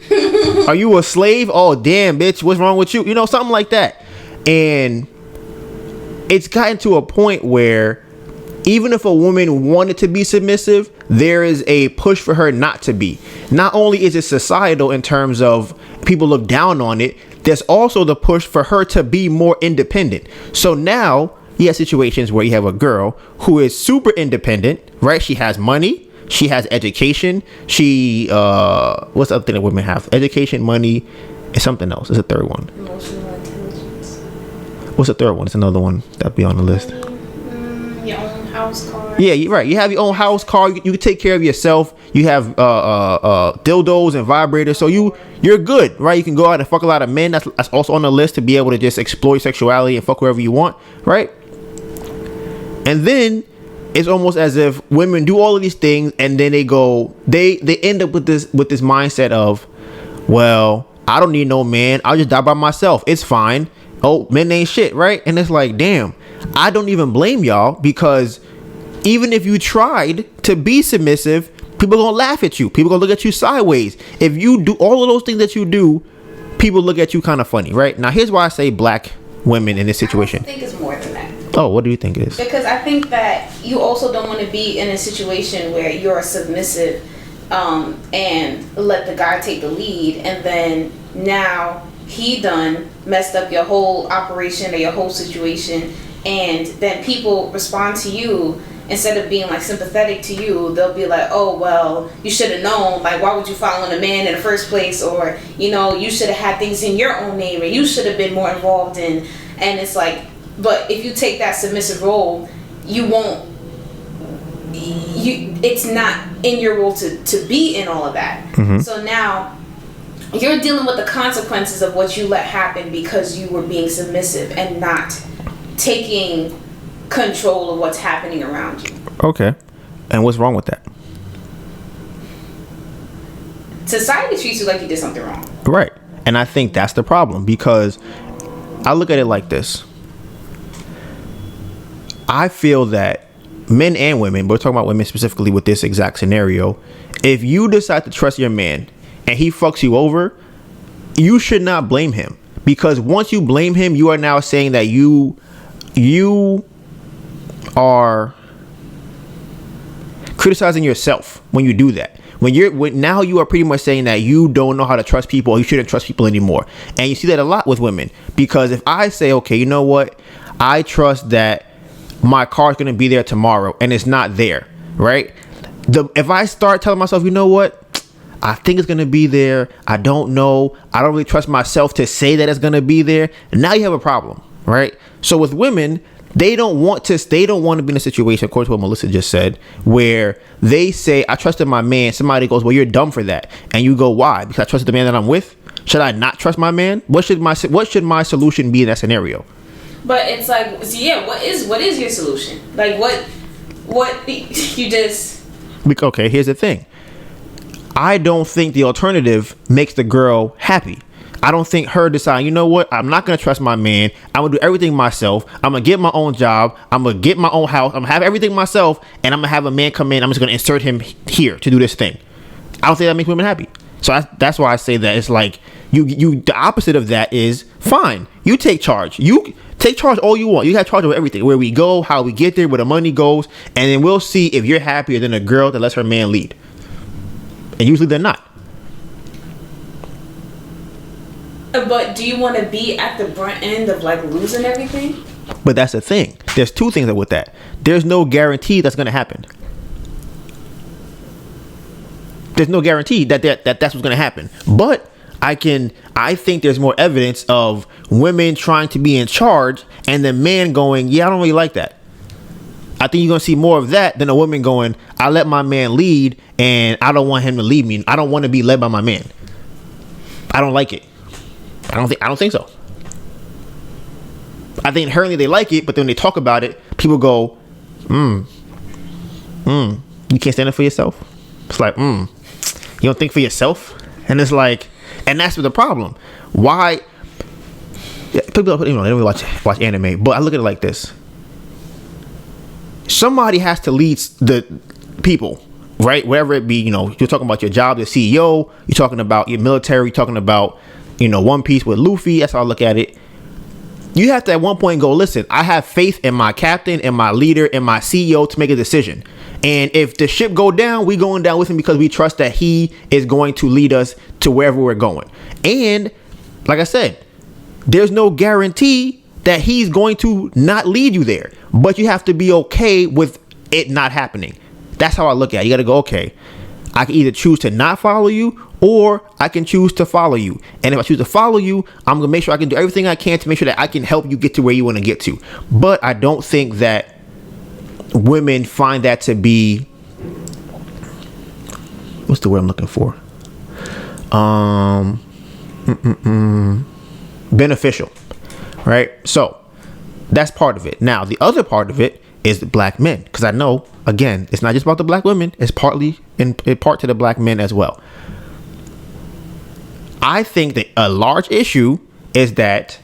Are you a slave? Oh, damn, bitch, what's wrong with you? Something like that. And it's gotten to a point where even if a woman wanted to be submissive, there is a push for her not to be. Not only is it societal in terms of people look down on it, there's also the push for her to be more independent. So now you have situations where you have a girl who is super independent, right? She has money, she has education, she what's the other thing that women have? Education, money, and something else. It's a third one. Emotional intelligence. What's the third one? It's another one that'd be on the list. Your own house car. Yeah, you're right. You have your own house, car. You can take care of yourself. You have dildos and vibrators, so you're good, right? You can go out and fuck a lot of men. That's also on the list, to be able to just explore sexuality and fuck whoever you want, right? And then it's almost as if women do all of these things, and then they end up with this mindset of, well, I don't need no man. I'll just die by myself. It's fine. Oh, men ain't shit, right? And it's like, damn, I don't even blame y'all, because even if you tried to be submissive, people gonna laugh at you. People gonna look at you sideways. If you do all of those things that you do, people look at you kind of funny, right? Now, here's why I say black women in this situation. I think it's more than that. Oh, what do you think it is? Because I think that you also don't want to be in a situation where you're submissive and let the guy take the lead, and then now he done messed up your whole operation or your whole situation, and then people respond to you. Instead of being like sympathetic to you, they'll be like, oh, well, you should have known. Like, why would you follow a man in the first place? Or, you should have had things in your own name, or you should have been more involved in. And it's like, but if you take that submissive role, it's not in your role to be in all of that. Mm-hmm. So now you're dealing with the consequences of what you let happen because you were being submissive and not taking control of what's happening around you. Okay. And what's wrong with that? Society treats you like you did something wrong. Right. And I think that's the problem, because I look at it like this. I feel that men and women, but we're talking about women specifically with this exact scenario, if you decide to trust your man and he fucks you over, you should not blame him. Because once you blame him, you are now saying that you are criticizing yourself when you do that. Now you are pretty much saying that you don't know how to trust people, or you shouldn't trust people anymore. And you see that a lot with women, because if I say, okay, you know what, I trust that my car is going to be there tomorrow, and it's not there, right? If I start telling myself, you know what, I think it's going to be there, I don't know, I don't really trust myself to say that it's going to be there, now you have a problem, right? So with women, they don't want to be in a situation, according to what Melissa just said, where they say, I trusted my man. Somebody goes, well, you're dumb for that. And you go, why? Because I trusted the man that I'm with? Should I not trust my man? What should my solution be in that scenario? But it's like, yeah, what is your solution? Like, what you just... Okay, here's the thing. I don't think the alternative makes the girl happy. I don't think her deciding, you know what, I'm not going to trust my man. I'm going to do everything myself. I'm going to get my own job. I'm going to get my own house. I'm going to have everything myself. And I'm going to have a man come in. I'm just going to insert him here to do this thing. I don't think that makes women happy. So that's why I say that it's like, the opposite of that is fine. You take charge. You take charge all you want. You have charge of everything. Where we go, how we get there, where the money goes. And then we'll see if you're happier than a girl that lets her man lead. And usually they're not. But do you want to be at the brunt end of like losing everything? But that's the thing. There's two things with that. There's no guarantee that's going to happen. There's no guarantee that that's what's going to happen. But I think there's more evidence of women trying to be in charge and the man going, yeah, I don't really like that. I think you're going to see more of that than a woman going, I let my man lead and I don't want him to lead me. I don't want to be led by my man. I don't like it. I don't think so. I think inherently they like it, but then when they talk about it, people go, you can't stand up for yourself. It's like, you don't think for yourself? And it's like, and that's the problem. Why? People they don't really watch anime, but I look at it like this. Somebody has to lead the people, right? Whatever it be, you're talking about your job, the CEO, you're talking about your military, you're talking about, One Piece with Luffy. That's how I look at it. You have to at one point go, listen, I have faith in my captain and my leader and my CEO to make a decision. And if the ship go down, we going down with him because we trust that he is going to lead us to wherever we're going. And like I said, there's no guarantee that he's going to not lead you there, but you have to be okay with it not happening. That's how I look at it. You got to go, okay, I can either choose to not follow you or I can choose to follow you. And if I choose to follow you, I'm going to make sure I can do everything I can to make sure that I can help you get to where you want to get to. But I don't think that women find that to be, what's the word I'm looking for? Beneficial, right? So that's part of it. Now, the other part of it is the black men, because I know, again, it's not just about the black women. It's partly in part to the black men as well. I think that a large issue is that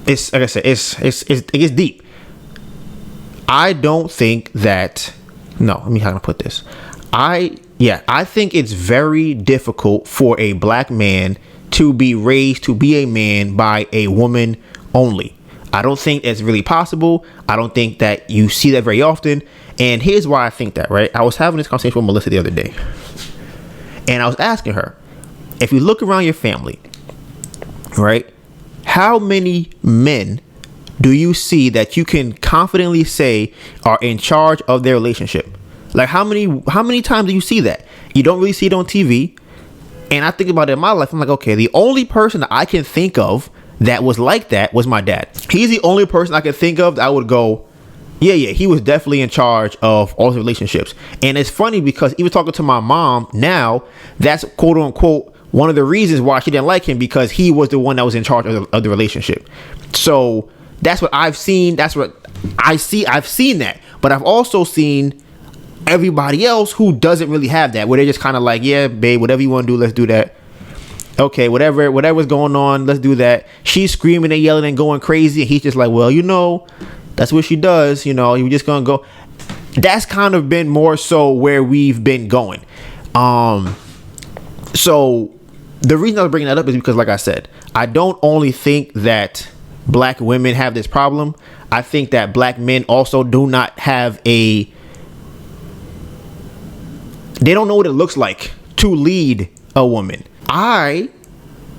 it's, like I said, it gets deep. I don't think that, no, let me, how can I put this? I think it's very difficult for a black man to be raised to be a man by a woman only. I don't think it's really possible. I don't think that you see that very often. And here's why I think that, right? I was having this conversation with Melissa the other day, and I was asking her, if you look around your family, right, how many men do you see that you can confidently say are in charge of their relationship? Like how many times do you see that? You don't really see it on TV. And I think about it in my life. I'm like, okay, the only person that I can think of that was like that was my dad. He's the only person I can think of that I would go, yeah, he was definitely in charge of all the relationships. And it's funny because even talking to my mom now, that's quote unquote one of the reasons why she didn't like him, because he was the one that was in charge of the relationship. So that's what I've seen. That's what I see. I've seen that. But I've also seen everybody else who doesn't really have that, where they're just kind of like, yeah, babe, whatever you want to do, let's do that. Okay, whatever's going on, let's do that. She's screaming and yelling and going crazy, and he's just like, well, that's what she does. You're just gonna go. That's kind of been more so where we've been going. So the reason I was bringing that up is because, like I said, I don't only think that black women have this problem. I think that black men also do not have they don't know what it looks like to lead a woman. I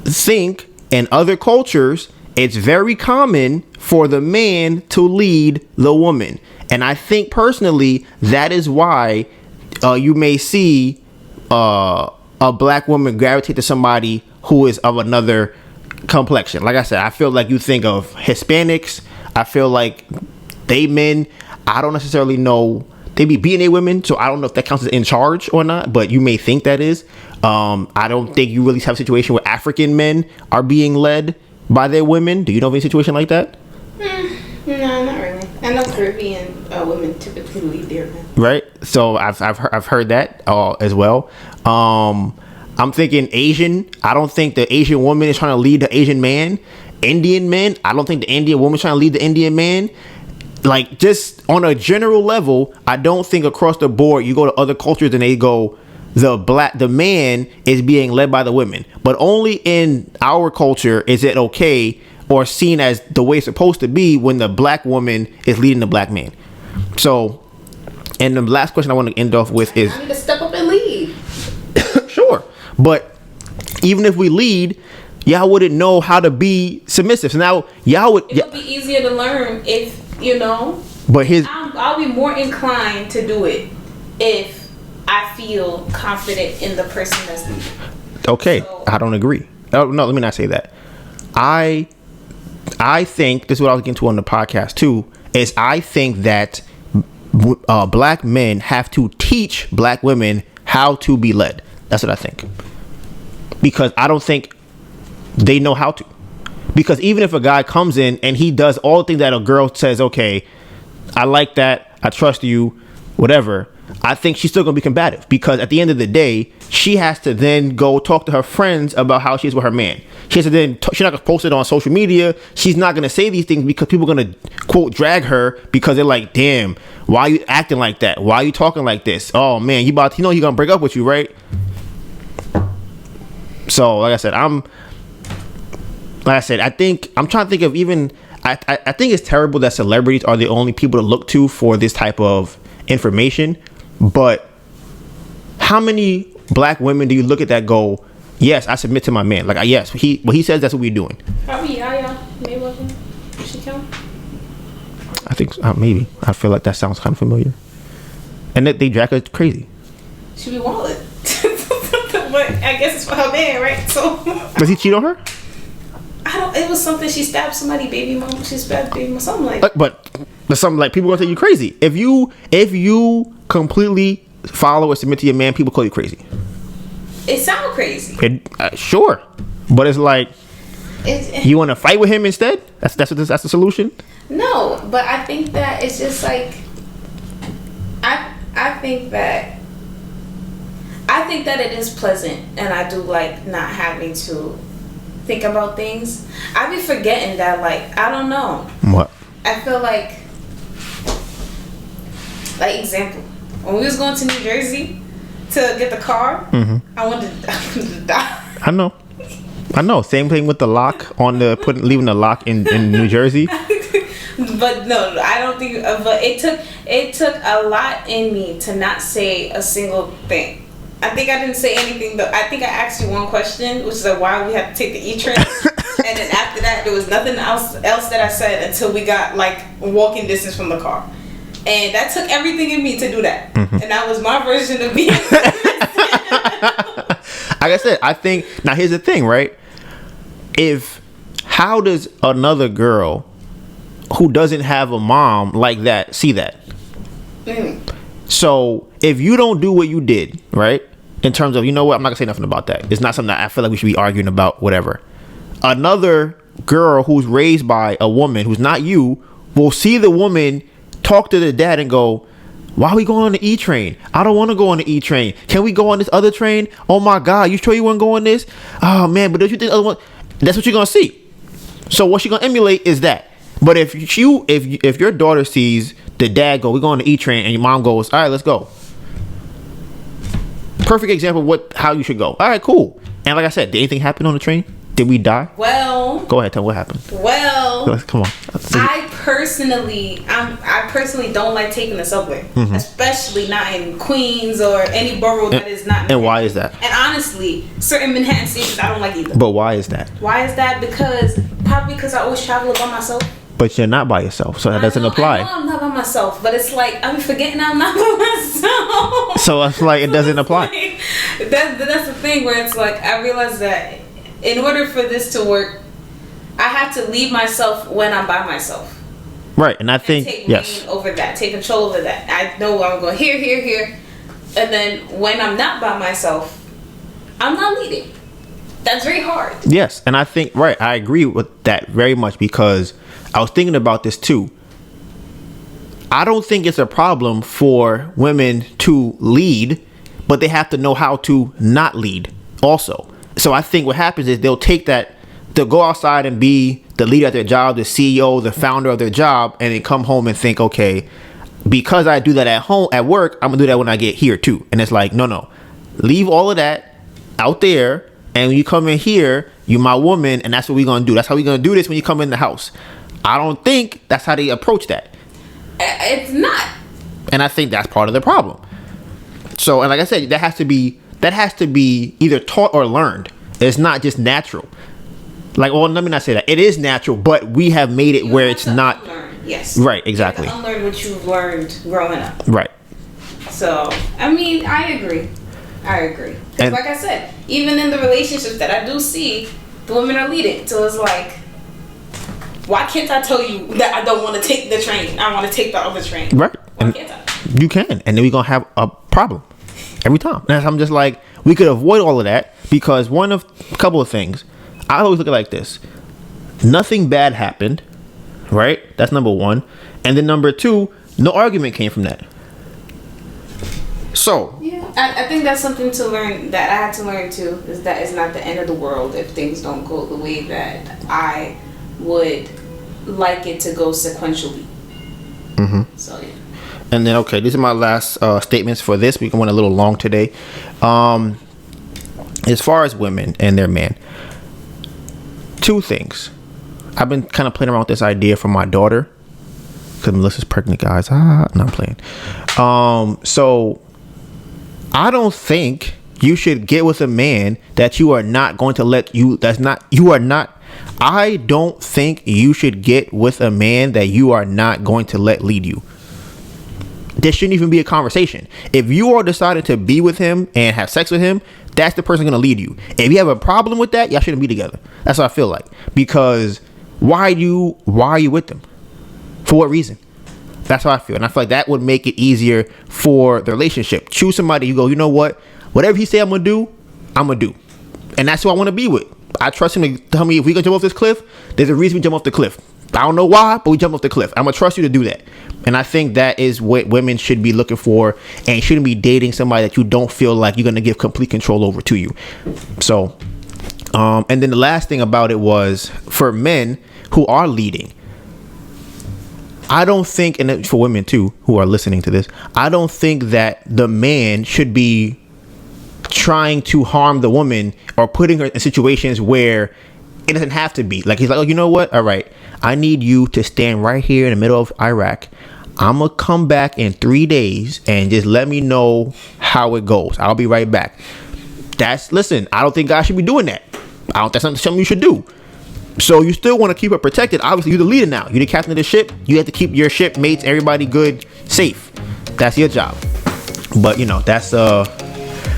think in other cultures, it's very common for the man to lead the woman. And I think personally, that is why you may see a black woman gravitate to somebody who is of another complexion. Like I said, I feel like you think of Hispanics. I feel like men, I don't necessarily know. They be being a women, so I don't know if that counts as in charge or not, but you may think that is. I don't think you really have a situation where African men are being led by their women. Do you know of any situation like that? No, not really. I know Caribbean women typically lead their men. Right. So I've heard that as well. I'm thinking Asian. I don't think the Asian woman is trying to lead the Asian man. Indian men. I don't think the Indian woman is trying to lead the Indian man. Like, just on a general level, I don't think across the board you go to other cultures and they go, the man is being led by the women. But only in our culture is it okay or seen as the way it's supposed to be when the black woman is leading the black man. So, and the last question I want to end off with is, I need to step up and lead. Sure. But even if we lead, y'all wouldn't know how to be submissive. So now y'all would. It would be easier to learn if you know. But I'll be more inclined to do it if I feel confident in the person that's leading. Okay, So, I don't agree. Oh, no, let me not say that. I think this is what I was getting to on the podcast too. Is I think that black men have to teach black women how to be led. That's what I think. Because I don't think they know how to. Because even if a guy comes in and he does all the things that a girl says, okay, I like that, I trust you, whatever, I think she's still going to be combative. Because at the end of the day, she has to then go talk to her friends about how she is with her man. She has to then, she's not going to post it on social media. She's not going to say these things because people are going to, quote, drag her because they're like, damn, why are you acting like that? Why are you talking like this? Oh, man, you know he's going to break up with you, right? So, like I said, I think I'm trying to think of even. I think it's terrible that celebrities are the only people to look to for this type of information. But how many black women do you look at that go, yes, I submit to my man? Like, yes, what he says, that's what we're doing. Probably Yaya, maybe she count. I think maybe. I feel like that sounds kind of familiar. And that they drag her crazy. She be wallet. But I guess it's for her man, right? So. Does he cheat on her? It was something she stabbed somebody, baby mom. She stabbed baby mom, something like that. But there's something like people gonna say you crazy. If you completely follow or submit to your man, people call you crazy. It sounds crazy. Sure. But it's like, you want to fight with him instead? That's the solution? No, but I think that it's just like, I think that it is pleasant, and I do like not having to think about things. I be forgetting that, like, I don't know. What? I feel like example, when we was going to New Jersey to get the car, I wanted to die. I know. Same thing with the lock on leaving the lock in New Jersey. But no, I don't think. But it took a lot in me to not say a single thing. I think I didn't say anything though. I think I asked you one question, which is like why we had to take the E-train, and then after that there was nothing else that I said until we got like walking distance from the car, and that took everything in me to do that, and that was my version of being. Like I said, I think now here's the thing, right? How does another girl who doesn't have a mom like that see that? So if you don't do what you did, right? In terms of, you know what, I'm not gonna say nothing about that. It's not something that I feel like we should be arguing about, whatever. Another girl who's raised by a woman who's not you will see the woman talk to the dad and go, why are we going on the E-train? I don't want to go on the E-train. Can we go on this other train? Oh my God, you sure you want to go on this? Oh man, but don't you think the other one? That's what you're gonna see. So what you're gonna emulate is that. But if your daughter sees the dad go, we're going on the E-train, and your mom goes, all right, let's go. Perfect example of how you should go. All right, cool. And like I said, did anything happen on the train? Did we die? Well, go ahead, tell me what happened. Well, come on. I personally don't like taking the subway, especially not in Queens or any borough that is not. And why is that? And honestly, certain Manhattan stations I don't like either. But why is that? Probably because I always travel by myself. But you're not by yourself, so that doesn't apply. I know I'm not by myself, but it's like I'm forgetting I'm not by myself. So it's like it doesn't apply. Like, that's the thing where it's like I realize that in order for this to work, I have to leave myself when I'm by myself. Right, and I think take reign over that, take control over that. I know I'm going here, and then when I'm not by myself, I'm not leading. That's very hard. Yes, and I think I agree with that very much because I was thinking about this too. I don't think it's a problem for women to lead, but they have to know how to not lead also. So I think what happens is they'll go outside and be the leader at their job, the CEO, the founder of their job, and then come home and think, okay, because I do that at work, I'm gonna do that when I get here too. And it's like, no, leave all of that out there, and when you come in here, you're my woman, and that's what we're gonna do. That's how we're gonna do this when you come in the house. I don't think that's how they approach that. It's not. And I think that's part of the problem. So, and like I said, that has to be either taught or learned. It's not just natural. Like, well, let me not say that. It is natural, but we have made it where it's not. Unlearn. Yes. Right, exactly. You have to unlearn what you've learned growing up. Right. So, I mean, I agree. Because like I said, even in the relationships that I do see, the women are leading. So it's like, why can't I tell you that I don't want to take the train? I want to take the other train. Right. Why can't I? You can. And then we're going to have a problem every time. And I'm just like, we could avoid all of that because a couple of things. I always look at it like this. Nothing bad happened. Right? That's number one. And then number two, no argument came from that. So yeah, I think that's something to learn that I had to learn too, is that it's not the end of the world if things don't go the way that I would like it to go sequentially. Mm-hmm. So yeah. And then these are my last statements for this. We went a little long today. As far as women and their men, two things. I've been kind of playing around with this idea for my daughter because Melissa's pregnant, guys. No, I'm playing. So I don't think you should get with a man that you are not going to let you. I don't think you should get with a man that you are not going to let lead you. There shouldn't even be a conversation. If you are decided to be with him and have sex with him, that's the person going to lead you. If you have a problem with that, y'all shouldn't be together. That's what I feel like. Because why are you with them? For what reason? That's how I feel. And I feel like that would make it easier for the relationship. Choose somebody you go, you know what? Whatever he say I'm going to do, I'm going to do. And that's who I want to be with. I trust him to tell me if we going to jump off this cliff, there's a reason we jump off the cliff. I don't know why, but we jump off the cliff. I'm going to trust you to do that. And I think that is what women should be looking for, and you shouldn't be dating somebody that you don't feel like you're going to give complete control over to you. So, and then the last thing about it was for men who are leading, I don't think, and for women too who are listening to this, I don't think that the man should be trying to harm the woman or putting her in situations where it doesn't have to be. Like, he's like, oh, you know what? All right, I need you to stand right here in the middle of Iraq. I'm going to come back in 3 days and just let me know how it goes. I'll be right back. Listen, I don't think guys should be doing that. That's not something you should do. So you still want to keep her protected. Obviously, you're the leader now. You're the captain of the ship. You have to keep your shipmates, everybody good, safe. That's your job. But,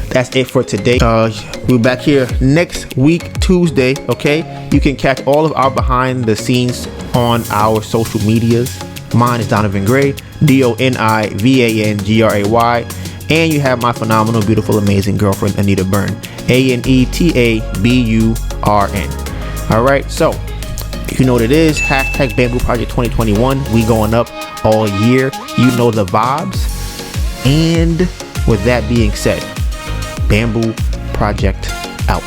that's it for today. We'll be back here next week, Tuesday, okay? You can catch all of our behind the scenes on our social medias. Mine is Donivan Gray, DONIVANGRAY. And you have my phenomenal, beautiful, amazing girlfriend, Anita Byrne, ANETABURN. All right, so you know what it is. Hashtag Bamboo Project 2021. We going up all year. You know the vibes. And with that being said, Bamboo Project out.